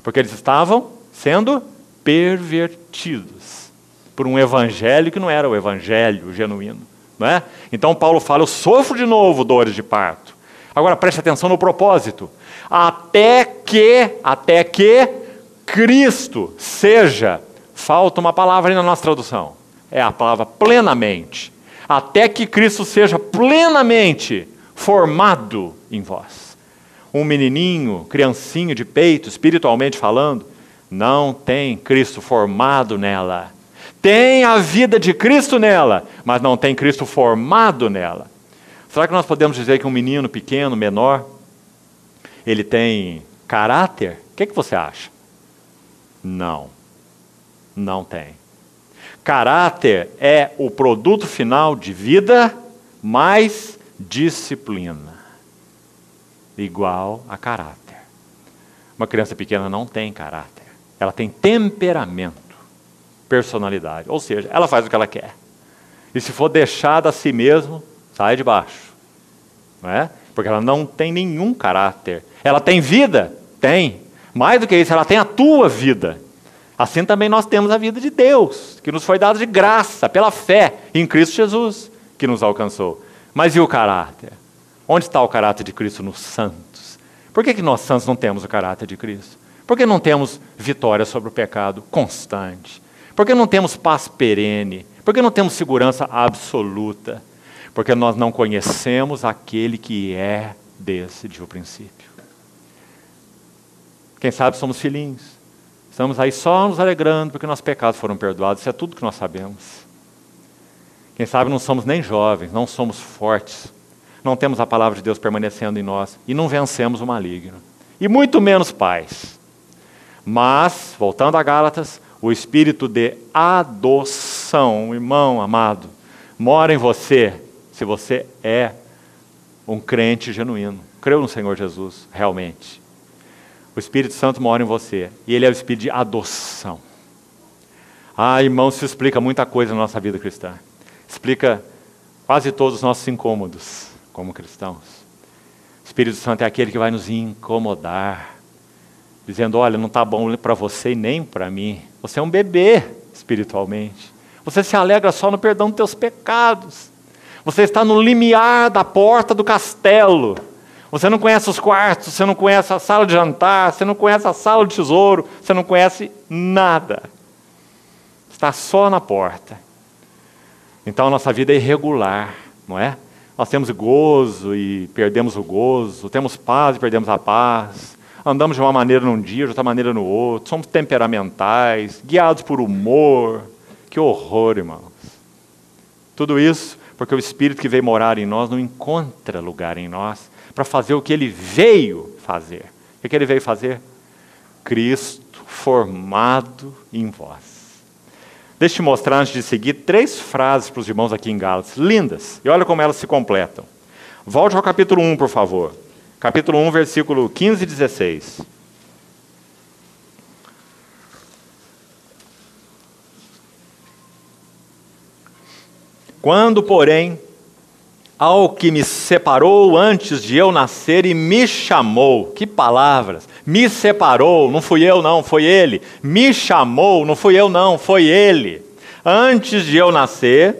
Porque eles estavam sendo pervertidos por um evangelho que não era o evangelho genuíno. Não é? Então Paulo fala, eu sofro de novo dores de parto. Agora preste atenção no propósito. Até que Cristo seja, falta uma palavra aí na nossa tradução, é a palavra plenamente, até que Cristo seja plenamente formado em vós. Um menininho, criancinho de peito, espiritualmente falando, não tem Cristo formado nela. Tem a vida de Cristo nela, mas não tem Cristo formado nela. Será que nós podemos dizer que um menino pequeno, menor, ele tem caráter? O que você acha? Não tem. Caráter é o produto final de vida mais disciplina. Igual a caráter. Uma criança pequena não tem caráter. Ela tem temperamento, personalidade. Ou seja, ela faz o que ela quer. E se for deixada a si mesmo, sai de baixo. Não é? Porque ela não tem nenhum caráter. Ela tem vida? Tem. Mais do que isso, ela tem a tua vida. Assim também nós temos a vida de Deus, que nos foi dada de graça, pela fé em Cristo Jesus, que nos alcançou. Mas e o caráter? Onde está o caráter de Cristo nos santos? Por que nós santos não temos o caráter de Cristo? Por que não temos vitória sobre o pecado constante? Por que não temos paz perene? Por que não temos segurança absoluta? Porque nós não conhecemos aquele que é desde o princípio. Quem sabe somos filhinhos. Estamos aí só nos alegrando porque nossos pecados foram perdoados. Isso é tudo que nós sabemos. Quem sabe não somos nem jovens, não somos fortes. Não temos a palavra de Deus permanecendo em nós. E não vencemos o maligno. E muito menos pais. Mas, voltando a Gálatas, o espírito de adoção, irmão amado, mora em você, se você é um crente genuíno. Creu no Senhor Jesus, realmente. O Espírito Santo mora em você. E Ele é o Espírito de adoção. Irmão, isso explica muita coisa na nossa vida cristã. Explica quase todos os nossos incômodos como cristãos. Espírito Santo é aquele que vai nos incomodar, dizendo, olha, não está bom para você e nem para mim. Você é um bebê espiritualmente. Você se alegra só no perdão dos teus pecados. Você está no limiar da porta do castelo. Você não conhece os quartos, você não conhece a sala de jantar, você não conhece a sala de tesouro, você não conhece nada. Está só na porta. Então a nossa vida é irregular, não é? Nós temos gozo e perdemos o gozo, temos paz e perdemos a paz, andamos de uma maneira num dia, de outra maneira no outro, somos temperamentais, guiados por humor. Que horror, irmãos. Tudo isso porque o Espírito que veio morar em nós não encontra lugar em nós para fazer o que ele veio fazer. O que ele veio fazer? Cristo formado em vós. Deixa eu te mostrar, antes de seguir, 3 frases para os irmãos aqui em Gálatas, lindas, e olha como elas se completam. Volte ao capítulo 1, por favor. Capítulo 1, versículo 15 e 16. Quando, porém, ao que me separou antes de eu nascer e me chamou, que palavras, me separou, não fui eu não, foi ele, me chamou, não fui eu não, foi ele, antes de eu nascer,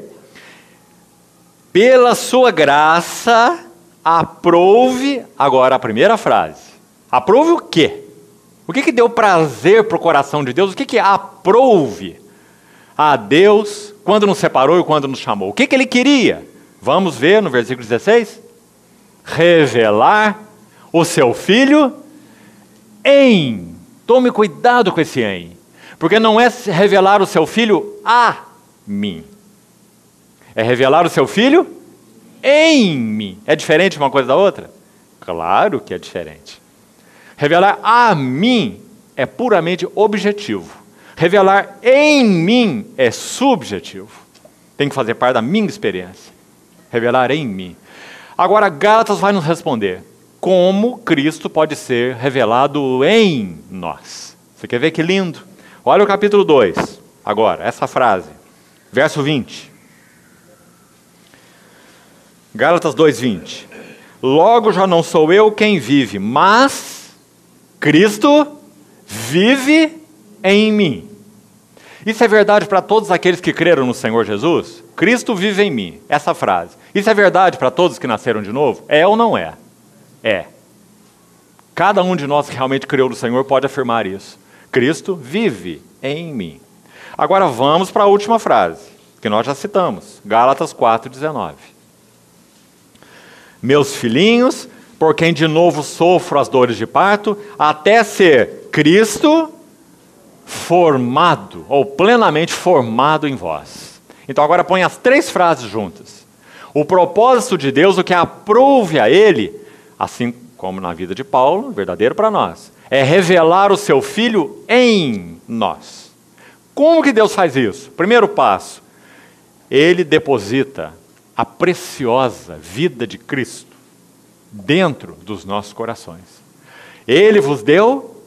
pela sua graça, aprouve, agora a primeira frase, aprouve o quê? O que deu prazer para o coração de Deus? O que aprouve a Deus quando nos separou e quando nos chamou? O que ele queria? Vamos ver no versículo 16. Revelar o seu Filho em. Tome cuidado com esse em. Porque não é revelar o seu Filho a mim. É revelar o seu Filho em mim. É diferente uma coisa da outra? Claro que é diferente. Revelar a mim é puramente objetivo. Revelar em mim é subjetivo. Tem que fazer parte da minha experiência. Revelar em mim. Agora, Gálatas vai nos responder. Como Cristo pode ser revelado em nós? Você quer ver que lindo? Olha o capítulo 2. Agora, essa frase. Verso 20. Gálatas 2:20. Logo já não sou eu quem vive, mas Cristo vive em mim. Isso é verdade para todos aqueles que creram no Senhor Jesus? Cristo vive em mim, essa frase. Isso é verdade para todos que nasceram de novo? É ou não é? É. Cada um de nós que realmente creu no Senhor pode afirmar isso. Cristo vive em mim. Agora vamos para a última frase, que nós já citamos. Gálatas 4:19. Meus filhinhos, por quem de novo sofro as dores de parto, até ser Cristo formado, ou plenamente formado em vós. Então agora põe as 3 frases juntas. O propósito de Deus, o que aprouve a Ele, assim como na vida de Paulo, verdadeiro para nós, é revelar o seu Filho em nós. Como que Deus faz isso? Primeiro passo, Ele deposita a preciosa vida de Cristo dentro dos nossos corações. Ele vos deu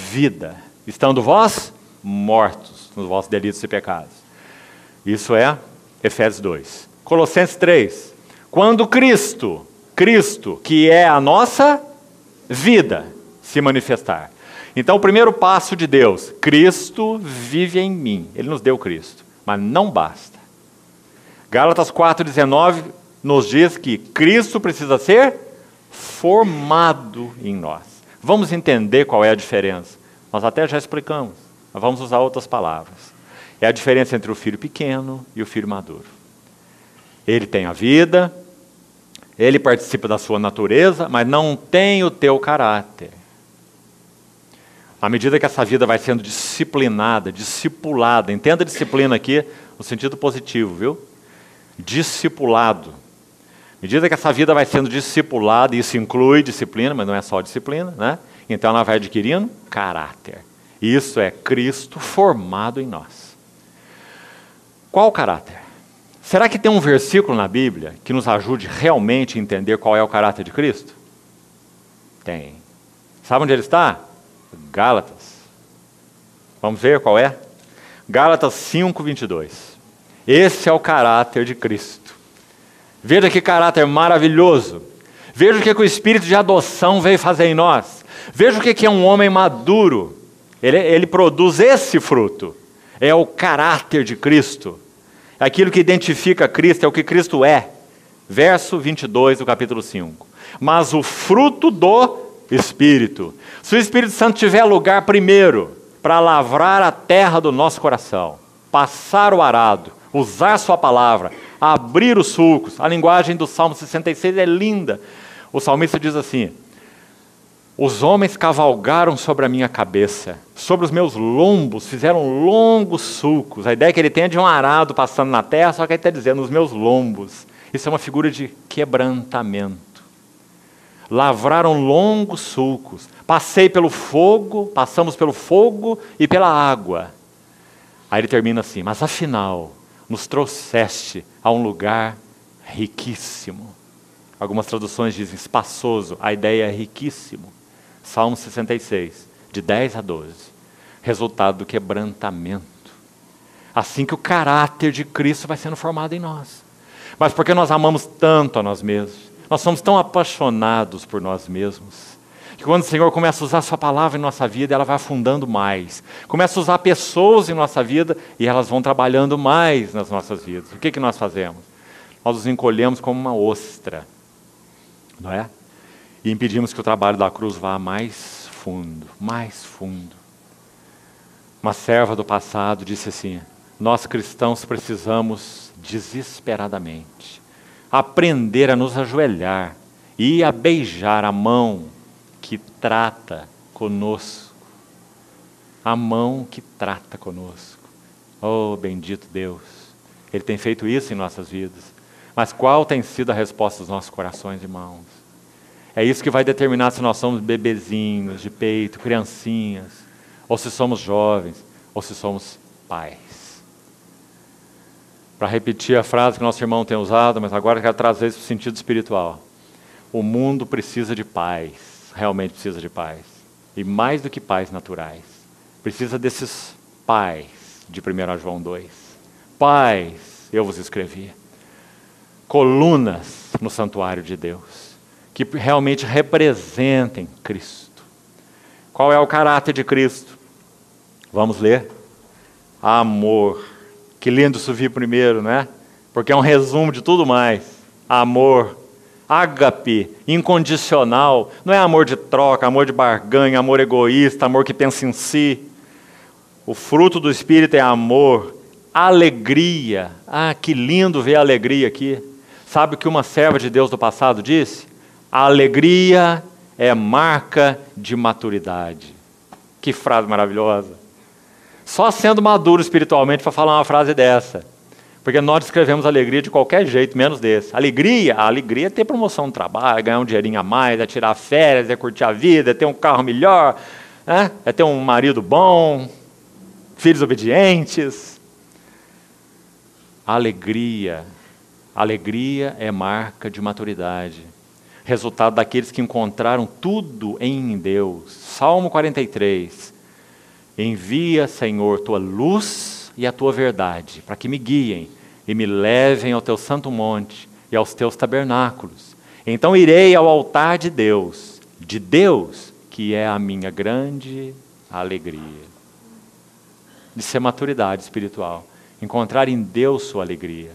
vida, estando vós mortos nos vossos delitos e pecados. Isso é Efésios 2. Colossenses 3. Quando Cristo, que é a nossa vida, se manifestar. Então o primeiro passo de Deus, Cristo vive em mim. Ele nos deu Cristo, mas não basta. Gálatas 4:19 nos diz que Cristo precisa ser formado em nós. Vamos entender qual é a diferença. Nós até já explicamos, mas vamos usar outras palavras. É a diferença entre o filho pequeno e o filho maduro. Ele tem a vida, ele participa da sua natureza, mas não tem o teu caráter. À medida que essa vida vai sendo disciplinada, discipulada, entenda disciplina aqui no sentido positivo, viu? Discipulado. À medida que essa vida vai sendo discipulada, e isso inclui disciplina, mas não é só disciplina, né? Então ela vai adquirindo caráter. Isso é Cristo formado em nós. Qual caráter? Será que tem um versículo na Bíblia que nos ajude realmente a entender qual é o caráter de Cristo? Tem. Sabe onde ele está? Gálatas. Vamos ver qual é? Gálatas 5:22. Esse é o caráter de Cristo. Veja que caráter maravilhoso. Veja o que o Espírito de adoção veio fazer em nós. Veja o que é um homem maduro. Ele produz esse fruto. É o caráter de Cristo. É aquilo que identifica Cristo, é o que Cristo é. Verso 22 do capítulo 5. Mas o fruto do Espírito. Se o Espírito Santo tiver lugar primeiro para lavrar a terra do nosso coração, passar o arado, usar sua palavra, abrir os sulcos. A linguagem do Salmo 66 é linda. O salmista diz assim: os homens cavalgaram sobre a minha cabeça, sobre os meus lombos fizeram longos sulcos. A ideia que ele tem é de um arado passando na terra, só que ele está dizendo, os meus lombos. Isso é uma figura de quebrantamento. Lavraram longos sulcos. Passei pelo fogo, passamos pelo fogo e pela água. Aí ele termina assim: mas afinal, nos trouxeste a um lugar riquíssimo. Algumas traduções dizem espaçoso, a ideia é riquíssimo. Salmo 66, de 10 a 12. Resultado do quebrantamento. Assim que o caráter de Cristo vai sendo formado em nós. Mas porque nós amamos tanto a nós mesmos, nós somos tão apaixonados por nós mesmos, que quando o Senhor começa a usar a sua palavra em nossa vida, ela vai afundando mais. Começa a usar pessoas em nossa vida e elas vão trabalhando mais nas nossas vidas. O que nós fazemos? Nós nos encolhemos como uma ostra, não é? E impedimos que o trabalho da cruz vá mais fundo, mais fundo. Uma serva do passado disse assim: nós cristãos precisamos desesperadamente aprender a nos ajoelhar e a beijar a mão que trata conosco. A mão que trata conosco. Oh, bendito Deus. Ele tem feito isso em nossas vidas. Mas qual tem sido a resposta dos nossos corações, irmãos? É isso que vai determinar se nós somos bebezinhos de peito, criancinhas, ou se somos jovens, ou se somos pais. Para repetir a frase que nosso irmão tem usado, mas agora eu quero trazer isso para o sentido espiritual. O mundo precisa de pais, realmente precisa de pais. E mais do que pais naturais. Precisa desses pais de 1 João 2. Pais, eu vos escrevi. Colunas no santuário de Deus, que realmente representem Cristo. Qual é o caráter de Cristo? Vamos ler? Amor. Que lindo isso vir primeiro, né? Porque é um resumo de tudo mais. Amor, ágape, incondicional. Não é amor de troca, amor de barganha, amor egoísta, amor que pensa em si. O fruto do Espírito é amor, alegria. Ah, que lindo ver a alegria aqui. Sabe o que uma serva de Deus do passado disse? A alegria é marca de maturidade. Que frase maravilhosa. Só sendo maduro espiritualmente para falar uma frase dessa. Porque nós descrevemos alegria de qualquer jeito, menos desse. A alegria é ter promoção no trabalho, ganhar um dinheirinho a mais, é tirar férias, é curtir a vida, é ter um carro melhor, né? É ter um marido bom, filhos obedientes. Alegria é marca de maturidade. Resultado daqueles que encontraram tudo em Deus. Salmo 43. Envia, Senhor, tua luz e a tua verdade, para que me guiem e me levem ao teu santo monte e aos teus tabernáculos. Então irei ao altar de Deus, que é a minha grande alegria. Isso é maturidade espiritual. Encontrar em Deus sua alegria.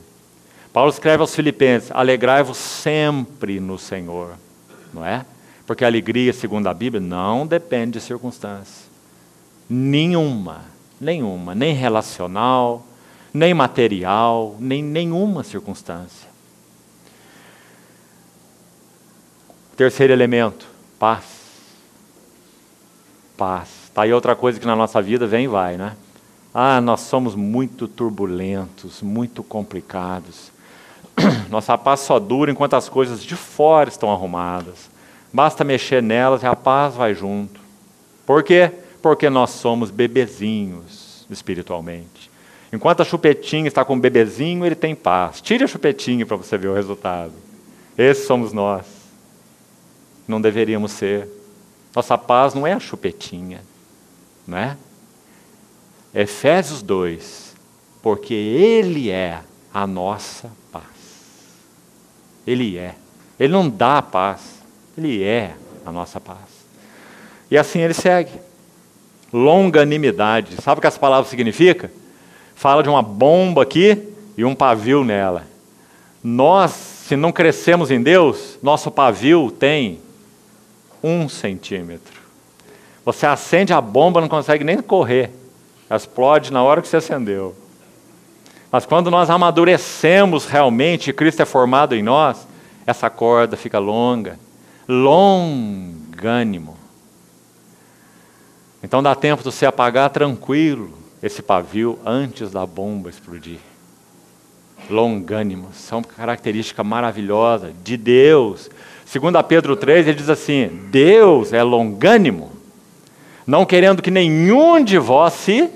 Paulo escreve aos Filipenses: alegrai-vos sempre no Senhor. Não é? Porque a alegria, segundo a Bíblia, não depende de circunstâncias. Nenhuma, nem relacional, nem material, nem nenhuma circunstância. Terceiro elemento, paz. Paz. Está aí outra coisa que na nossa vida vem e vai, né? Ah, nós somos muito turbulentos, muito complicados. Nossa paz só dura enquanto as coisas de fora estão arrumadas. Basta mexer nelas e a paz vai junto. Por quê? Porque nós somos bebezinhos espiritualmente. Enquanto a chupetinha está com o bebezinho, ele tem paz. Tire a chupetinha para você ver o resultado. Esses somos nós. Não deveríamos ser. Nossa paz não é a chupetinha, não é? Efésios 2, porque Ele é a nossa paz. Ele é. Ele não dá a paz, Ele é a nossa paz. E assim ele segue. Longanimidade. Sabe o que essa palavra significa? Fala de uma bomba aqui e um pavio nela. Nós, se não crescemos em Deus, nosso pavio tem 1 centímetro. Você acende a bomba, não consegue nem correr. Ela explode na hora que você acendeu. Mas quando nós amadurecemos realmente, e Cristo é formado em nós, essa corda fica longa. Longânimo. Então dá tempo de você apagar tranquilo esse pavio antes da bomba explodir. Longânimos, são uma característica maravilhosa de Deus. Segundo a Pedro 3, ele diz assim: Deus é longânimo, não querendo que nenhum de vós se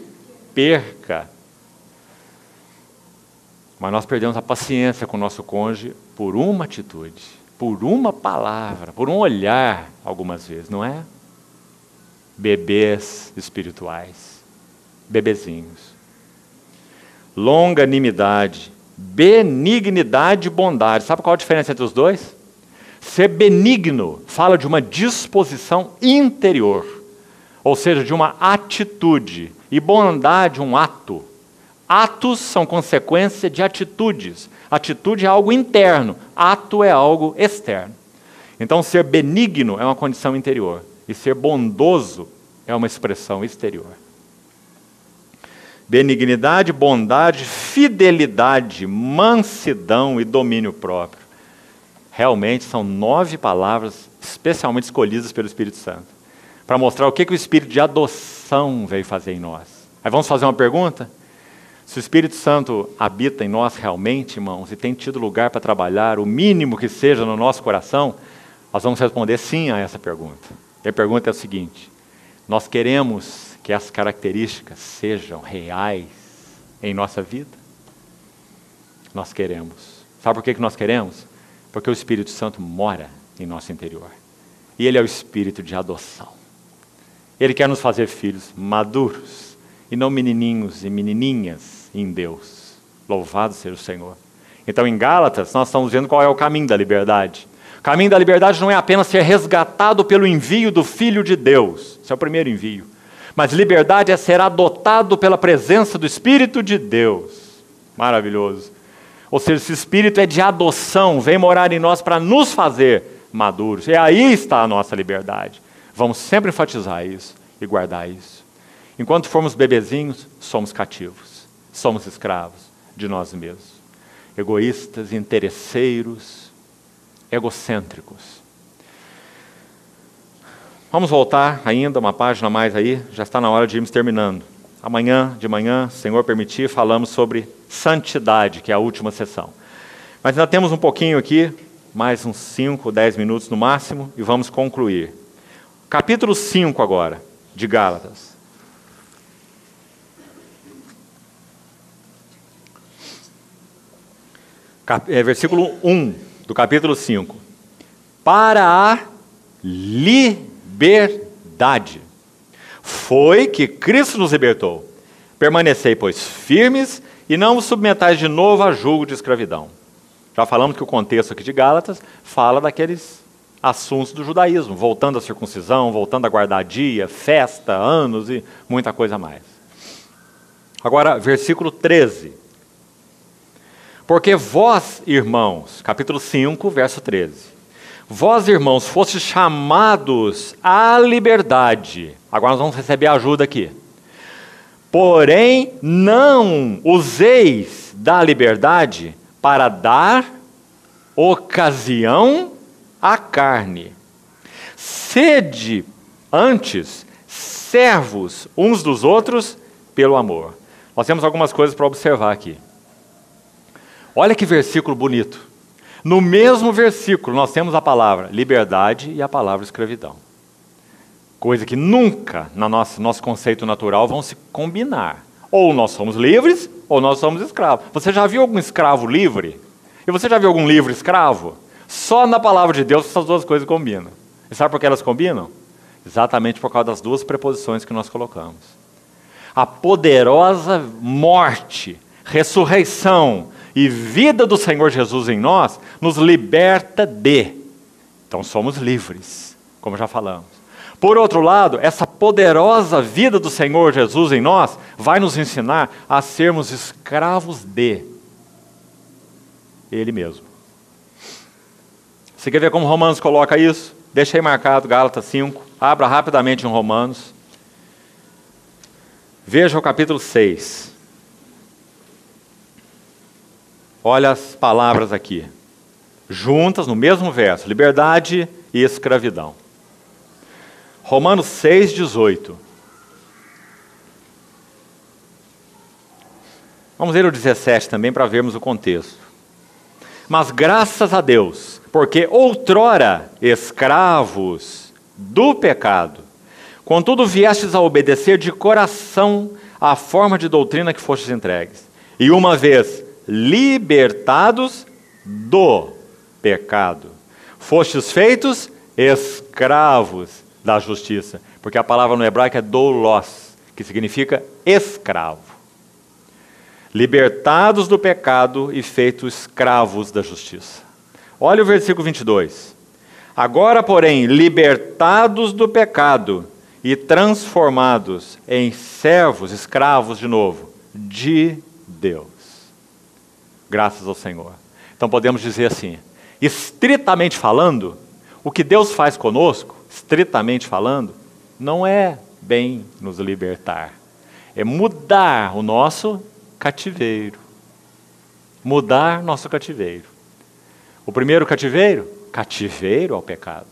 perca. Mas nós perdemos a paciência com o nosso cônjuge por uma atitude, por uma palavra, por um olhar, algumas vezes, não é? Bebês espirituais, bebezinhos. Longanimidade, benignidade e bondade. Sabe qual a diferença entre os dois? Ser benigno fala de uma disposição interior, ou seja, de uma atitude, e bondade um ato. Atos são consequência de atitudes. Atitude é algo interno, ato é algo externo. Então, ser benigno é uma condição interior, e ser bondoso é uma expressão exterior. Benignidade, bondade, fidelidade, mansidão e domínio próprio. Realmente são 9 palavras especialmente escolhidas pelo Espírito Santo, para mostrar o que o Espírito de adoção veio fazer em nós. Aí vamos fazer uma pergunta? Se o Espírito Santo habita em nós realmente, irmãos, e tem tido lugar para trabalhar, o mínimo que seja no nosso coração, nós vamos responder sim a essa pergunta. E a pergunta é o seguinte: nós queremos que as características sejam reais em nossa vida? Nós queremos. Sabe por que nós queremos? Porque o Espírito Santo mora em nosso interior. E Ele é o Espírito de adoção. Ele quer nos fazer filhos maduros, e não menininhos e menininhas em Deus. Louvado seja o Senhor. Então, em Gálatas, nós estamos vendo qual é o caminho da liberdade. O caminho da liberdade não é apenas ser resgatado pelo envio do Filho de Deus. Esse é o primeiro envio. Mas liberdade é ser adotado pela presença do Espírito de Deus. Maravilhoso. Ou seja, esse Espírito é de adoção, vem morar em nós para nos fazer maduros. E aí está a nossa liberdade. Vamos sempre enfatizar isso e guardar isso. Enquanto formos bebezinhos, somos cativos. Somos escravos de nós mesmos. Egoístas, interesseiros, egocêntricos. Vamos voltar ainda uma página a mais aí, já está na hora de irmos terminando. Amanhã, de manhã, se o Senhor permitir, falamos sobre santidade, que é a última sessão. Mas ainda temos um pouquinho aqui, mais uns 5, 10 minutos no máximo, e vamos concluir. Capítulo 5 agora, de Gálatas. Versículo 1 do capítulo 5. Para a liberdade foi que Cristo nos libertou. Permanecei, pois, firmes e não vos submetais de novo a julgo de escravidão. Já falamos que o contexto aqui de Gálatas fala daqueles assuntos do judaísmo, voltando à circuncisão, voltando a guardar dia, festa, anos e muita coisa mais. Agora, versículo 13. Porque vós, irmãos, capítulo 5, verso 13. Vós, irmãos, fostes chamados à liberdade. Agora nós vamos receber ajuda aqui. Porém, não useis da liberdade para dar ocasião à carne. Sede, antes, servos uns dos outros pelo amor. Nós temos algumas coisas para observar aqui. Olha que versículo bonito. No mesmo versículo nós temos a palavra liberdade e a palavra escravidão. Coisa que nunca, no nosso conceito natural, vão se combinar. Ou nós somos livres, ou nós somos escravos. Você já viu algum escravo livre? E você já viu algum livre escravo? Só na palavra de Deus essas duas coisas combinam. E sabe por que elas combinam? Exatamente por causa das duas preposições que nós colocamos. A poderosa morte, ressurreição e vida do Senhor Jesus em nós, nos liberta de. Então somos livres, como já falamos. Por outro lado, essa poderosa vida do Senhor Jesus em nós vai nos ensinar a sermos escravos de Ele mesmo. Você quer ver como Romanos coloca isso? Deixa aí marcado, Gálatas 5. Abra rapidamente em Romanos. Veja o capítulo 6. Olha as palavras aqui. Juntas, no mesmo verso. Liberdade e escravidão. Romanos 6, 18. Vamos ler o 17 também para vermos o contexto. Mas graças a Deus, porque outrora escravos do pecado, contudo viestes a obedecer de coração à forma de doutrina que fostes entregues. E uma vez libertados do pecado, fostes feitos escravos da justiça, porque a palavra no hebraico é doulos, que significa escravo. Libertados do pecado e feitos escravos da justiça. Olha o versículo 22. Agora, porém, libertados do pecado e transformados em servos, escravos de novo, de Deus. Graças ao Senhor. Então podemos dizer assim, estritamente falando, o que Deus faz conosco, estritamente falando, não é bem nos libertar. É mudar o nosso cativeiro. Mudar nosso cativeiro. O primeiro cativeiro, cativeiro ao pecado.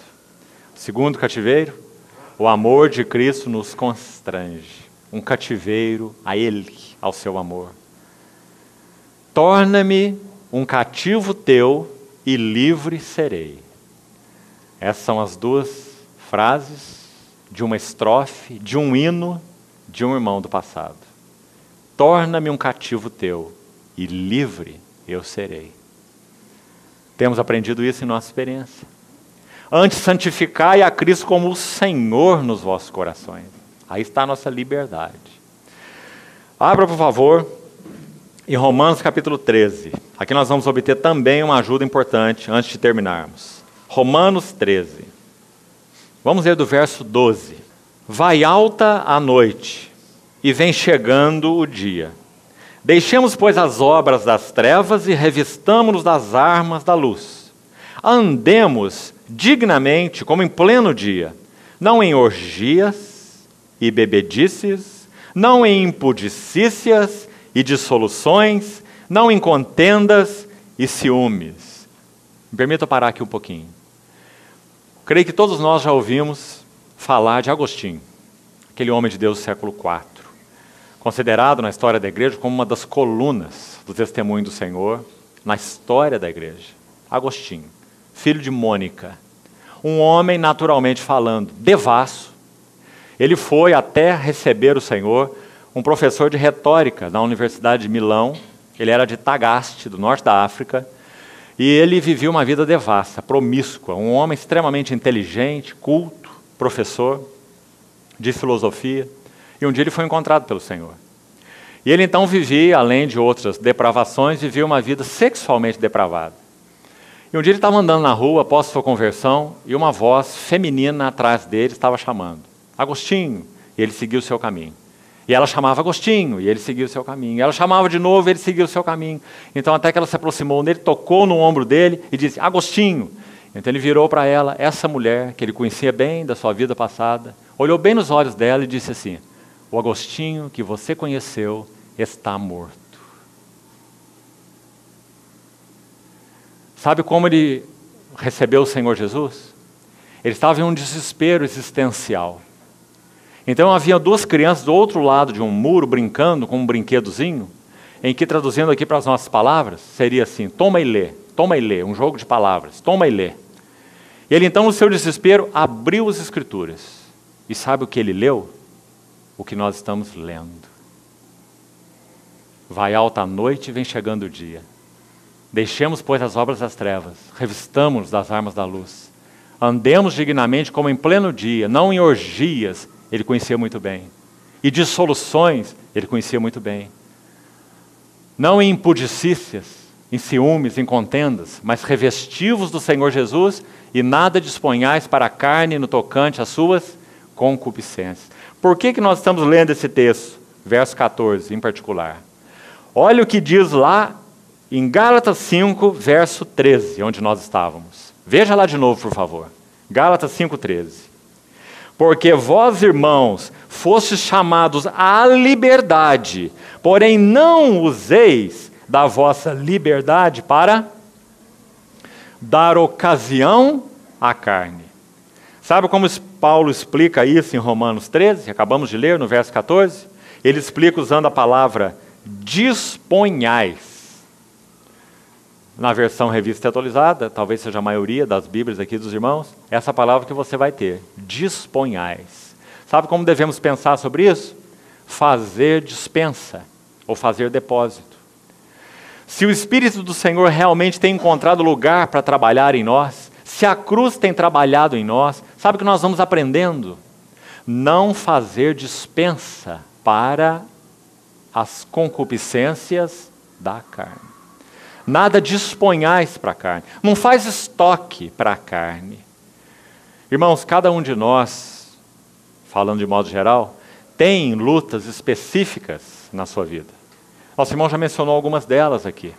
O segundo cativeiro, o amor de Cristo nos constrange. Um cativeiro a Ele, ao seu amor. Torna-me um cativo teu e livre serei. Essas são as duas frases de uma estrofe, de um hino, de um irmão do passado. Torna-me um cativo teu e livre eu serei. Temos aprendido isso em nossa experiência. Antes, santificai a Cristo como o Senhor nos vossos corações. Aí está a nossa liberdade. Abra, por favor, em Romanos capítulo 13. Aqui nós vamos obter também uma ajuda importante antes de terminarmos. Romanos 13. Vamos ler do verso 12. Vai alta a noite e vem chegando o dia. Deixemos, pois, as obras das trevas e revistamo-nos das armas da luz. Andemos dignamente, como em pleno dia, não em orgias e bebedices, não em impudicícias e dissoluções, não em contendas e ciúmes. Me permita parar aqui um pouquinho. Creio que todos nós já ouvimos falar de Agostinho, aquele homem de Deus do século IV, considerado na história da igreja como uma das colunas do testemunho do Senhor na história da igreja. Agostinho, filho de Mônica, um homem naturalmente falando, devasso. Ele foi até receber o Senhor, um professor de retórica na Universidade de Milão. Ele era de Tagaste, do norte da África, e ele vivia uma vida devassa, promíscua, um homem extremamente inteligente, culto, professor de filosofia, e um dia ele foi encontrado pelo Senhor. E ele então vivia, além de outras depravações, vivia uma vida sexualmente depravada. E um dia ele estava andando na rua após sua conversão, e uma voz feminina atrás dele estava chamando, Agostinho, e ele seguiu o seu caminho. E ela chamava Agostinho, e ele seguiu o seu caminho. E ela chamava de novo, e ele seguiu o seu caminho. Então até que ela se aproximou dele, tocou no ombro dele e disse, Agostinho. Então ele virou para ela, essa mulher, que ele conhecia bem da sua vida passada, olhou bem nos olhos dela e disse assim, o Agostinho que você conheceu está morto. Sabe como ele recebeu o Senhor Jesus? Ele estava em um desespero existencial. Então havia duas crianças do outro lado de um muro brincando com um brinquedozinho, em que, traduzindo aqui para as nossas palavras, seria assim, toma e lê, um jogo de palavras, toma e lê. E ele então, no seu desespero, abriu as Escrituras. E sabe o que ele leu? O que nós estamos lendo. Vai alta a noite e vem chegando o dia. Deixemos, pois, as obras das trevas, revistamo-nos das armas da luz. Andemos dignamente como em pleno dia, não em orgias, ele conhecia muito bem. E dissoluções, ele conhecia muito bem. Não em impudicícias, em ciúmes, em contendas, mas revestivos do Senhor Jesus e nada disponhais para a carne no tocante às suas concupiscências. Por que nós estamos lendo esse texto? Verso 14, em particular. Olha o que diz lá em Gálatas 5, verso 13, onde nós estávamos. Veja lá de novo, por favor. Gálatas 5, 13. Porque vós, irmãos, fostes chamados à liberdade, porém não useis da vossa liberdade para dar ocasião à carne. Sabe como Paulo explica isso em Romanos 13, que acabamos de ler no verso 14? Ele explica usando a palavra disponhais. Na versão revista e atualizada, talvez seja a maioria das Bíblias aqui dos irmãos, essa palavra que você vai ter, disponhais. Sabe como devemos pensar sobre isso? Fazer dispensa, ou fazer depósito. Se o Espírito do Senhor realmente tem encontrado lugar para trabalhar em nós, se a cruz tem trabalhado em nós, sabe o que nós vamos aprendendo? Não fazer dispensa para as concupiscências da carne. Nada disponhais para a carne. Não faz estoque para a carne. Irmãos, cada um de nós, falando de modo geral, tem lutas específicas na sua vida. Nosso irmão já mencionou algumas delas aqui,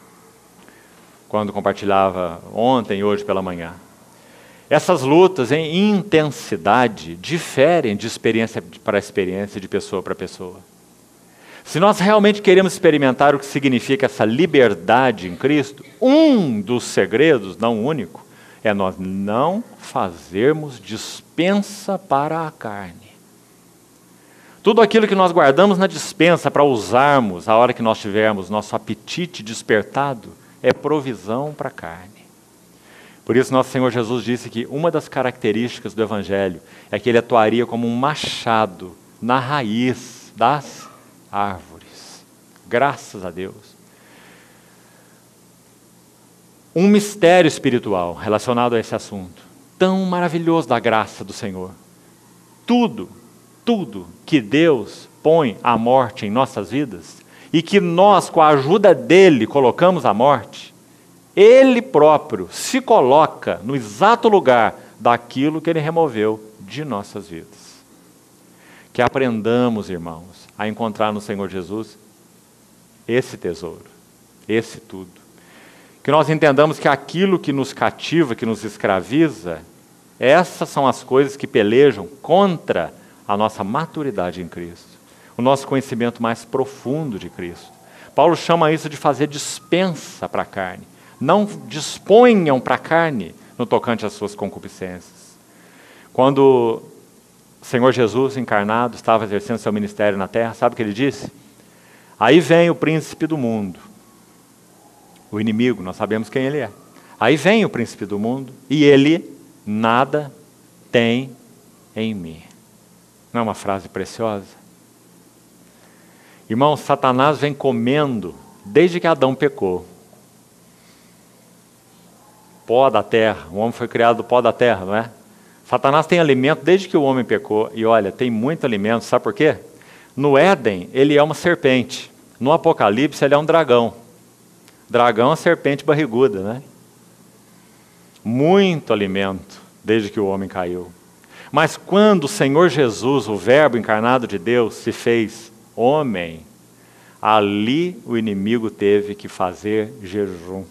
quando compartilhava ontem e hoje pela manhã. Essas lutas em intensidade diferem de experiência para experiência, de pessoa para pessoa. Se nós realmente queremos experimentar o que significa essa liberdade em Cristo, um dos segredos, não o único, é nós não fazermos dispensa para a carne. Tudo aquilo que nós guardamos na dispensa para usarmos a hora que nós tivermos nosso apetite despertado é provisão para a carne. Por isso nosso Senhor Jesus disse que uma das características do Evangelho é que ele atuaria como um machado na raiz das árvores. Graças a Deus. Um mistério espiritual relacionado a esse assunto, tão maravilhoso da graça do Senhor. Tudo que Deus põe à morte em nossas vidas e que nós, com a ajuda dele, colocamos à morte, ele próprio se coloca no exato lugar daquilo que ele removeu de nossas vidas. Que aprendamos, irmãos, a encontrar no Senhor Jesus esse tesouro, esse tudo. Que nós entendamos que aquilo que nos cativa, que nos escraviza, essas são as coisas que pelejam contra a nossa maturidade em Cristo, o nosso conhecimento mais profundo de Cristo. Paulo chama isso de fazer dispensa para a carne. Não disponham para a carne no tocante às suas concupiscências. Quando o Senhor Jesus encarnado estava exercendo seu ministério na terra, sabe o que ele disse? Aí vem o príncipe do mundo, o inimigo, nós sabemos quem ele é. Aí vem o príncipe do mundo e ele nada tem em mim. Não é uma frase preciosa? Irmão, Satanás vem comendo desde que Adão pecou. Pó da terra, o homem foi criado do pó da terra, não é? Satanás tem alimento desde que o homem pecou, e olha, tem muito alimento, sabe por quê? No Éden, ele é uma serpente, no Apocalipse, ele é um dragão. Dragão é uma serpente barriguda, né? Muito alimento, desde que o homem caiu. Mas quando o Senhor Jesus, o Verbo encarnado de Deus, se fez homem, ali o inimigo teve que fazer jejum.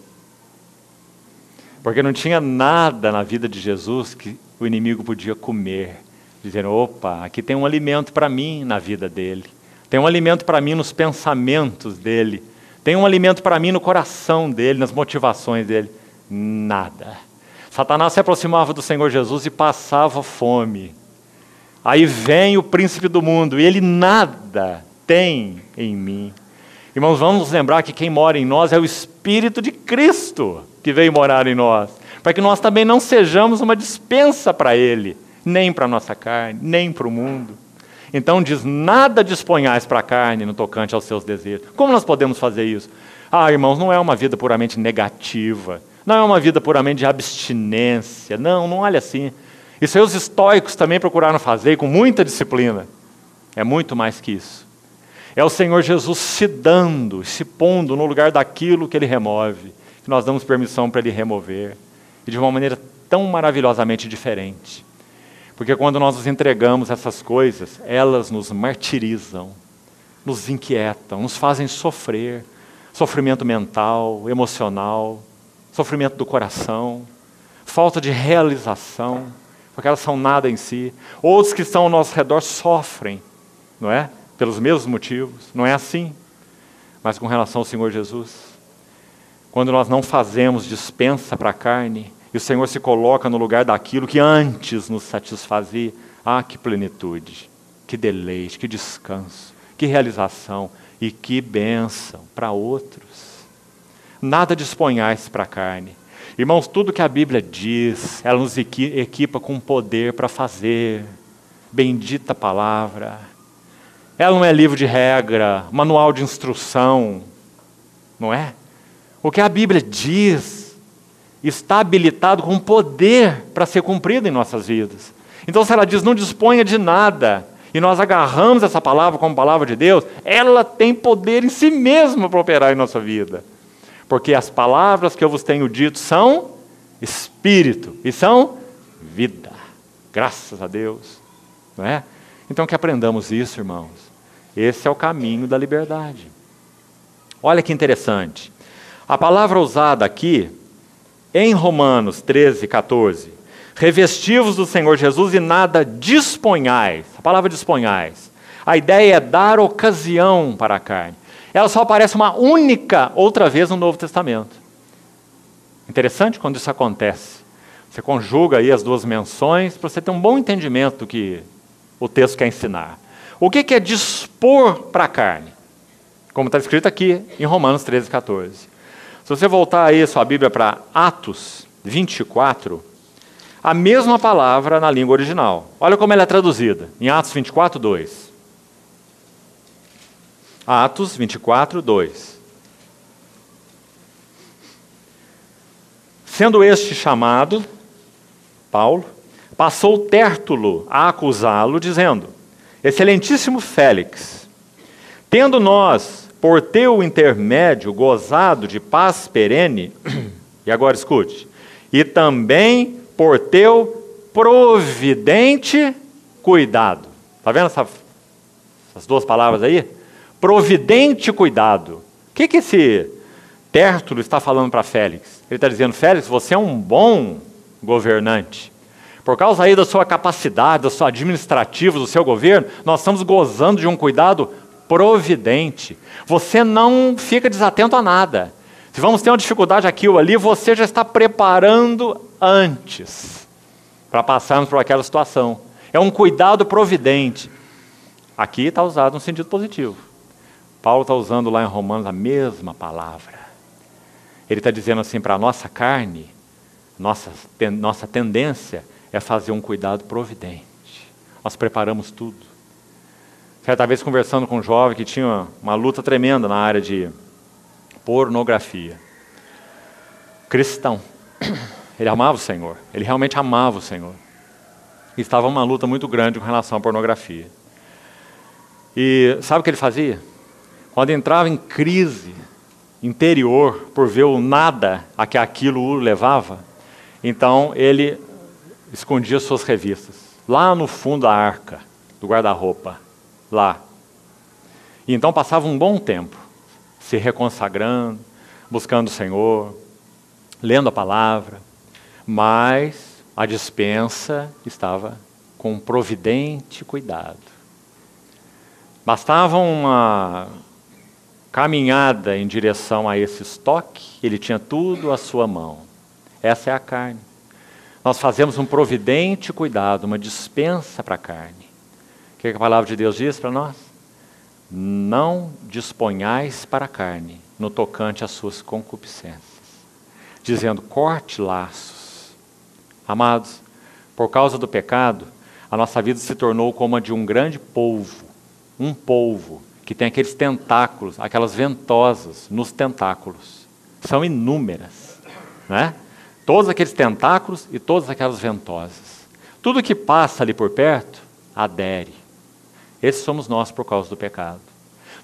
Porque não tinha nada na vida de Jesus que o inimigo podia comer. Dizendo, opa, aqui tem um alimento para mim na vida dele. Tem um alimento para mim nos pensamentos dele. Tem um alimento para mim no coração dele, nas motivações dele. Nada. Satanás se aproximava do Senhor Jesus e passava fome. Aí vem o príncipe do mundo e ele nada tem em mim. Irmãos, vamos nos lembrar que quem mora em nós é o Espírito de Cristo que veio morar em nós, para que nós também não sejamos uma dispensa para Ele, nem para a nossa carne, nem para o mundo. Então diz, nada disponhais para a carne no tocante aos seus desejos. Como nós podemos fazer isso? Irmãos, não é uma vida puramente negativa, não é uma vida puramente de abstinência, não olha assim. Isso aí os estoicos também procuraram fazer com muita disciplina. É muito mais que isso. É o Senhor Jesus se dando, se pondo no lugar daquilo que Ele remove, que nós damos permissão para Ele remover, e de uma maneira tão maravilhosamente diferente. Porque quando nós nos entregamos a essas coisas, elas nos martirizam, nos inquietam, nos fazem sofrer, sofrimento mental, emocional, sofrimento do coração, falta de realização, porque elas são nada em si. Outros que estão ao nosso redor sofrem, não é? Pelos mesmos motivos, não é assim? Mas com relação ao Senhor Jesus, quando nós não fazemos dispensa para a carne, e o Senhor se coloca no lugar daquilo que antes nos satisfazia, que plenitude, que deleite, que descanso, que realização e que bênção para outros. Nada disponhais para a carne. Irmãos, tudo que a Bíblia diz, ela nos equipa com poder para fazer. Bendita palavra. Ela não é livro de regra, manual de instrução, não é? O que a Bíblia diz está habilitado com poder para ser cumprido em nossas vidas. Então, se ela diz, não disponha de nada, e nós agarramos essa palavra como palavra de Deus, ela tem poder em si mesma para operar em nossa vida. Porque as palavras que eu vos tenho dito são espírito e são vida. Graças a Deus. Não é? Então, que aprendamos isso, irmãos. Esse é o caminho da liberdade. Olha que interessante. A palavra usada aqui, em Romanos 13, 14, revesti-vos do Senhor Jesus e nada disponhais. A palavra disponhais. A ideia é dar ocasião para a carne. Ela só aparece uma única outra vez no Novo Testamento. Interessante quando isso acontece. Você conjuga aí as duas menções para você ter um bom entendimento do que o texto quer ensinar. O que é dispor para a carne? Como está escrito aqui em Romanos 13, 14. Se você voltar aí a sua Bíblia para Atos 24, a mesma palavra na língua original. Olha como ela é traduzida, em Atos 24, 2. Atos 24, 2. Sendo este chamado, Paulo, passou Tértulo a acusá-lo, dizendo, Excelentíssimo Félix, tendo nós, por teu intermédio, gozado de paz perene, e agora escute, e também por teu providente cuidado. Está vendo essas duas palavras aí? Providente cuidado. O que esse Tértulo está falando para Félix? Ele está dizendo, Félix, você é um bom governante. Por causa aí da sua capacidade, da sua administrativa, do seu governo, nós estamos gozando de um cuidado providente. Você não fica desatento a nada. Se vamos ter uma dificuldade aqui ou ali, você já está preparando antes para passarmos por aquela situação. É um cuidado providente. Aqui está usado no sentido positivo. Paulo está usando lá em Romanos a mesma palavra. Ele está dizendo assim, para a nossa carne, nossa tendência é fazer um cuidado providente. Nós preparamos tudo. Certa vez conversando com um jovem que tinha uma luta tremenda na área de pornografia. Cristão. Ele amava o Senhor. Ele realmente amava o Senhor. E estava uma luta muito grande com relação à pornografia. E sabe o que ele fazia? Quando entrava em crise interior por ver o nada a que aquilo o levava, então ele escondia suas revistas, lá no fundo da arca, do guarda-roupa, lá. E então passava um bom tempo, se reconsagrando, buscando o Senhor, lendo a palavra, mas a despensa estava com providente cuidado. Bastava uma caminhada em direção a esse estoque, ele tinha tudo à sua mão. Essa é a carne. Nós fazemos um providente cuidado, uma dispensa para a carne. O que a palavra de Deus diz para nós? Não disponhais para a carne, no tocante às suas concupiscências. Dizendo, corte laços. Amados, por causa do pecado, a nossa vida se tornou como a de um grande polvo. Um polvo que tem aqueles tentáculos, aquelas ventosas nos tentáculos. São inúmeras, né? Todos aqueles tentáculos e todas aquelas ventosas. Tudo que passa ali por perto, adere. Esses somos nós por causa do pecado.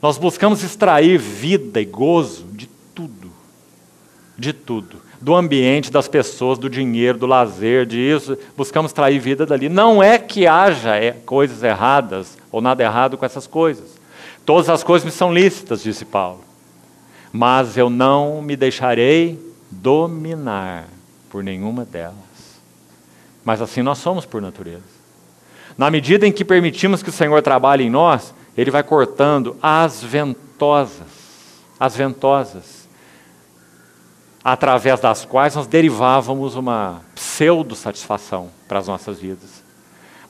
Nós buscamos extrair vida e gozo de tudo. de tudo. Do ambiente, das pessoas, do dinheiro, do lazer, disso. Buscamos trair vida dali. Não é que haja coisas erradas ou nada errado com essas coisas. Todas as coisas me são lícitas, disse Paulo. Mas eu não me deixarei dominar por nenhuma delas. Mas assim nós somos por natureza. Na medida em que permitimos que o Senhor trabalhe em nós, Ele vai cortando as ventosas, através das quais nós derivávamos uma pseudo-satisfação para as nossas vidas.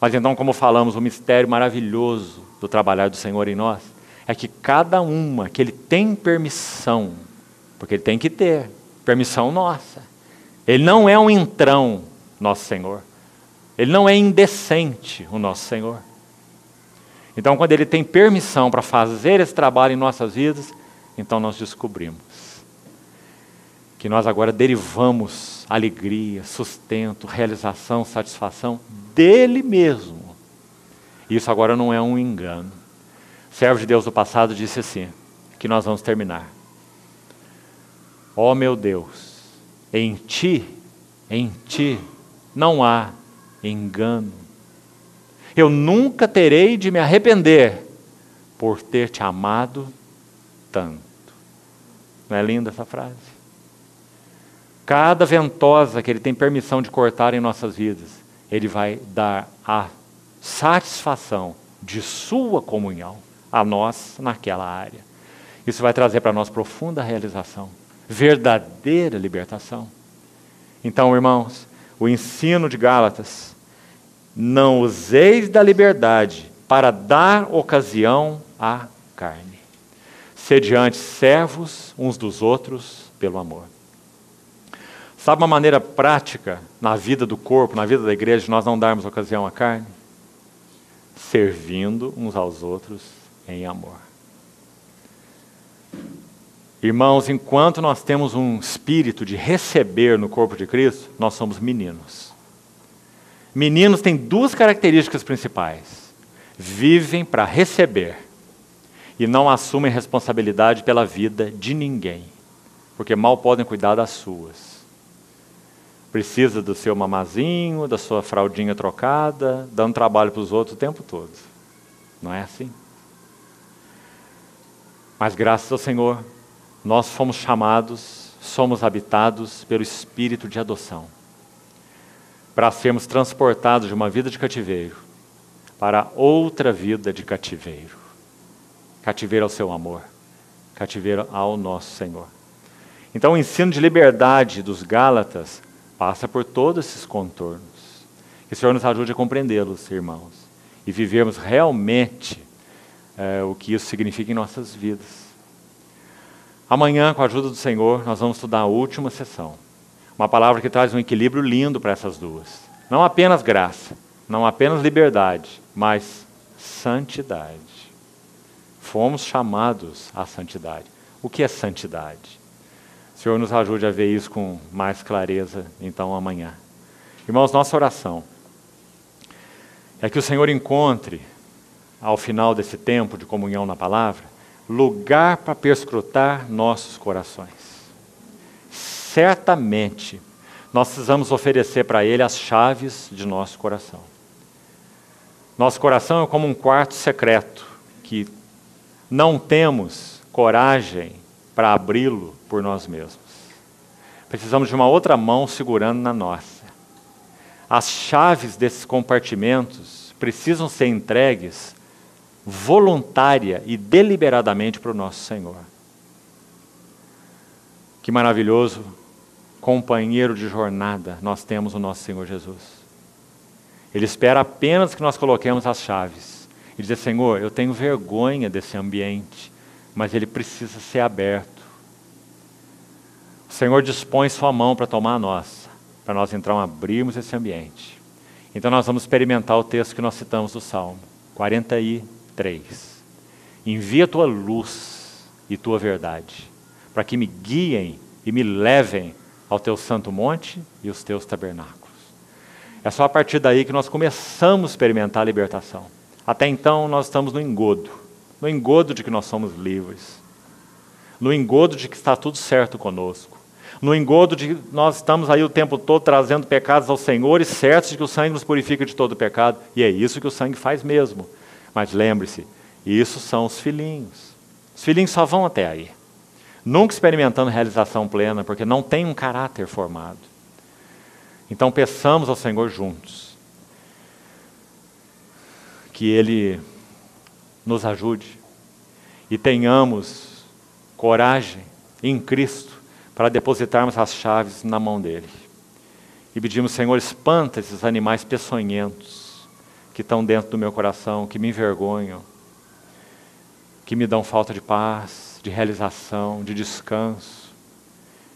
Mas então, como falamos, o mistério maravilhoso do trabalhar do Senhor em nós é que cada uma que Ele tem permissão, porque Ele tem que ter permissão nossa. Ele não é um entrão, nosso Senhor. Ele não é indecente, o nosso Senhor. Então, quando Ele tem permissão para fazer esse trabalho em nossas vidas, então nós descobrimos que nós agora derivamos alegria, sustento, realização, satisfação dEle mesmo. Isso agora não é um engano. O servo de Deus do passado disse assim, que nós vamos terminar. Ó meu Deus, em Ti não há engano. Eu nunca terei de me arrepender por ter Te amado tanto. Não é linda essa frase? Cada ventosa que Ele tem permissão de cortar em nossas vidas, Ele vai dar a satisfação de sua comunhão a nós naquela área. Isso vai trazer para nós profunda realização, verdadeira libertação. Então, irmãos, o ensino de Gálatas, não useis da liberdade para dar ocasião à carne. Sede antes servos uns dos outros pelo amor. Sabe uma maneira prática na vida do corpo, na vida da igreja, de nós não darmos ocasião à carne? Servindo uns aos outros em amor. Irmãos, enquanto nós temos um espírito de receber no corpo de Cristo, nós somos meninos. Meninos têm duas características principais. Vivem para receber e não assumem responsabilidade pela vida de ninguém, porque mal podem cuidar das suas. Precisa do seu mamazinho, da sua fraldinha trocada, dando trabalho para os outros o tempo todo. Não é assim? Mas graças ao Senhor, nós fomos chamados, somos habitados pelo Espírito de adoção, para sermos transportados de uma vida de cativeiro para outra vida de cativeiro. Cativeiro ao seu amor, cativeiro ao nosso Senhor. Então o ensino de liberdade dos Gálatas passa por todos esses contornos. Que o Senhor nos ajude a compreendê-los, irmãos, e vivermos realmente o que isso significa em nossas vidas. Amanhã, com a ajuda do Senhor, nós vamos estudar a última sessão. Uma palavra que traz um equilíbrio lindo para essas duas. Não apenas graça, não apenas liberdade, mas santidade. Fomos chamados à santidade. O que é santidade? O Senhor nos ajude a ver isso com mais clareza, então, amanhã. Irmãos, nossa oração é que o Senhor encontre, ao final desse tempo de comunhão na palavra, lugar para perscrutar nossos corações. Certamente, nós precisamos oferecer para Ele as chaves de nosso coração. Nosso coração é como um quarto secreto, que não temos coragem para abri-lo por nós mesmos. Precisamos de uma outra mão segurando na nossa. As chaves desses compartimentos precisam ser entregues voluntária e deliberadamente para o nosso Senhor. Que maravilhoso companheiro de jornada nós temos o nosso Senhor Jesus. Ele espera apenas que nós coloquemos as chaves. E dizer, Senhor, eu tenho vergonha desse ambiente, mas ele precisa ser aberto. O Senhor dispõe sua mão para tomar a nossa, para nós então abrirmos esse ambiente. Então nós vamos experimentar o texto que nós citamos do Salmo 43. Envia tua luz e tua verdade, para que me guiem e me levem ao teu santo monte e os teus tabernáculos. É só a partir daí que nós começamos a experimentar a libertação. Até então nós estamos no engodo de que nós somos livres, no engodo de que está tudo certo conosco, no engodo de que nós estamos aí o tempo todo trazendo pecados ao Senhor e certos de que o sangue nos purifica de todo pecado. E é isso que o sangue faz mesmo. Mas lembre-se, isso são os filhinhos. Os filhinhos só vão até aí. Nunca experimentando realização plena, porque não tem um caráter formado. Então peçamos ao Senhor juntos que Ele nos ajude e tenhamos coragem em Cristo para depositarmos as chaves na mão dele. E pedimos, Senhor, espanta esses animais peçonhentos que estão dentro do meu coração, que me envergonham, que me dão falta de paz, de realização, de descanso,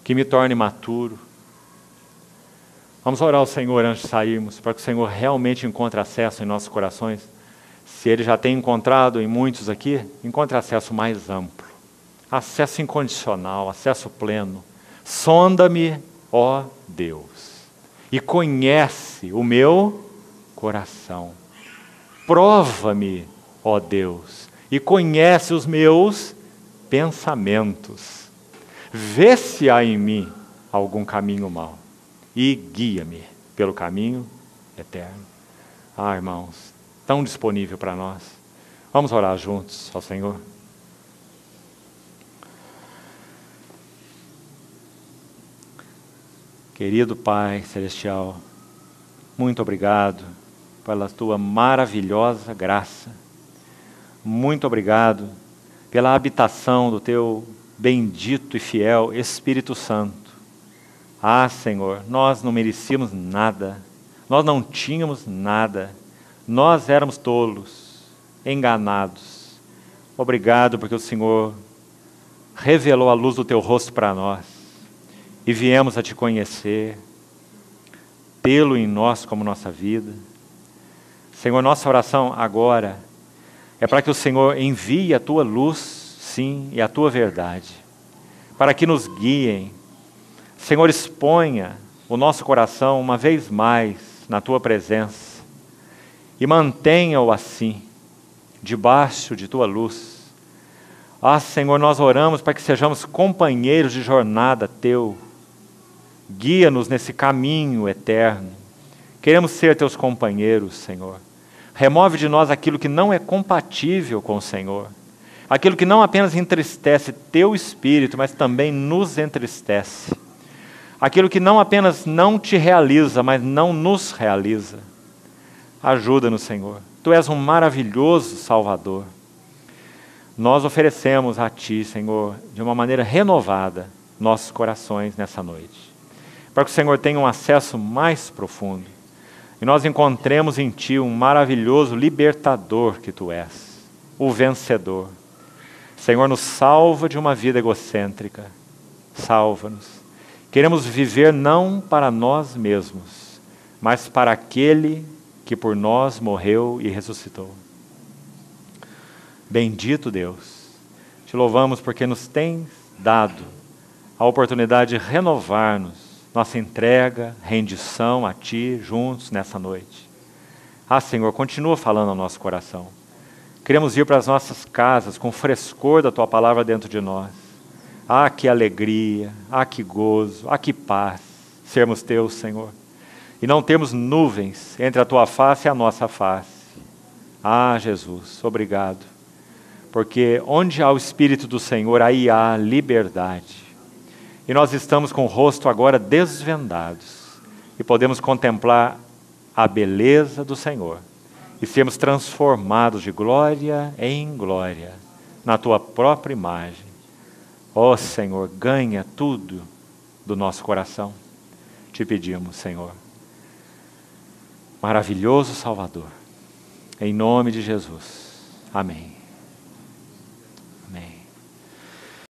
que me torne imaturo. Vamos orar ao Senhor antes de sairmos, para que o Senhor realmente encontre acesso em nossos corações. Se Ele já tem encontrado em muitos aqui, encontre acesso mais amplo, acesso incondicional, acesso pleno. Sonda-me, ó Deus, e conhece o meu coração. Prova-me, ó Deus, e conhece os meus pensamentos. Vê se há em mim algum caminho mau e guia-me pelo caminho eterno. Ah, irmãos, tão disponível para nós. Vamos orar juntos ao Senhor. Querido Pai Celestial, muito obrigado pela Tua maravilhosa graça. Muito obrigado pela habitação do Teu bendito e fiel Espírito Santo. Ah, Senhor, nós não merecíamos nada, nós não tínhamos nada, nós éramos tolos, enganados. Obrigado porque o Senhor revelou a luz do Teu rosto para nós. E viemos a Te conhecer, tê-lo em nós como nossa vida. Senhor, nossa oração agora é para que o Senhor envie a Tua luz, sim, e a Tua verdade, para que nos guiem. Senhor, exponha o nosso coração uma vez mais na Tua presença e mantenha-o assim, debaixo de Tua luz. Ah, Senhor, nós oramos para que sejamos companheiros de jornada Teu. Guia-nos nesse caminho eterno. Queremos ser Teus companheiros, Senhor. Remove de nós aquilo que não é compatível com o Senhor. Aquilo que não apenas entristece Teu Espírito, mas também nos entristece. Aquilo que não apenas não Te realiza, mas não nos realiza. Ajuda-nos, Senhor. Tu és um maravilhoso Salvador. Nós oferecemos a Ti, Senhor, de uma maneira renovada, nossos corações nessa noite. Para que o Senhor tenha um acesso mais profundo. E nós encontremos em Ti um maravilhoso libertador que Tu és, o vencedor. Senhor, nos salva de uma vida egocêntrica. Salva-nos. Queremos viver não para nós mesmos, mas para aquele que por nós morreu e ressuscitou. Bendito Deus, Te louvamos porque nos tens dado a oportunidade de renovar-nos, nossa entrega, rendição a Ti juntos nessa noite. Ah, Senhor, continua falando ao nosso coração. Queremos ir para as nossas casas com o frescor da Tua palavra dentro de nós. Ah, que alegria, ah, que gozo, ah, que paz sermos Teus, Senhor. E não temos nuvens entre a Tua face e a nossa face. Ah, Jesus, obrigado. Porque onde há o Espírito do Senhor, aí há liberdade. E nós estamos com o rosto agora desvendados e podemos contemplar a beleza do Senhor e sermos transformados de glória em glória na Tua própria imagem. Ó Senhor, ganha tudo do nosso coração. Te pedimos, Senhor. Maravilhoso Salvador. Em nome de Jesus. Amém.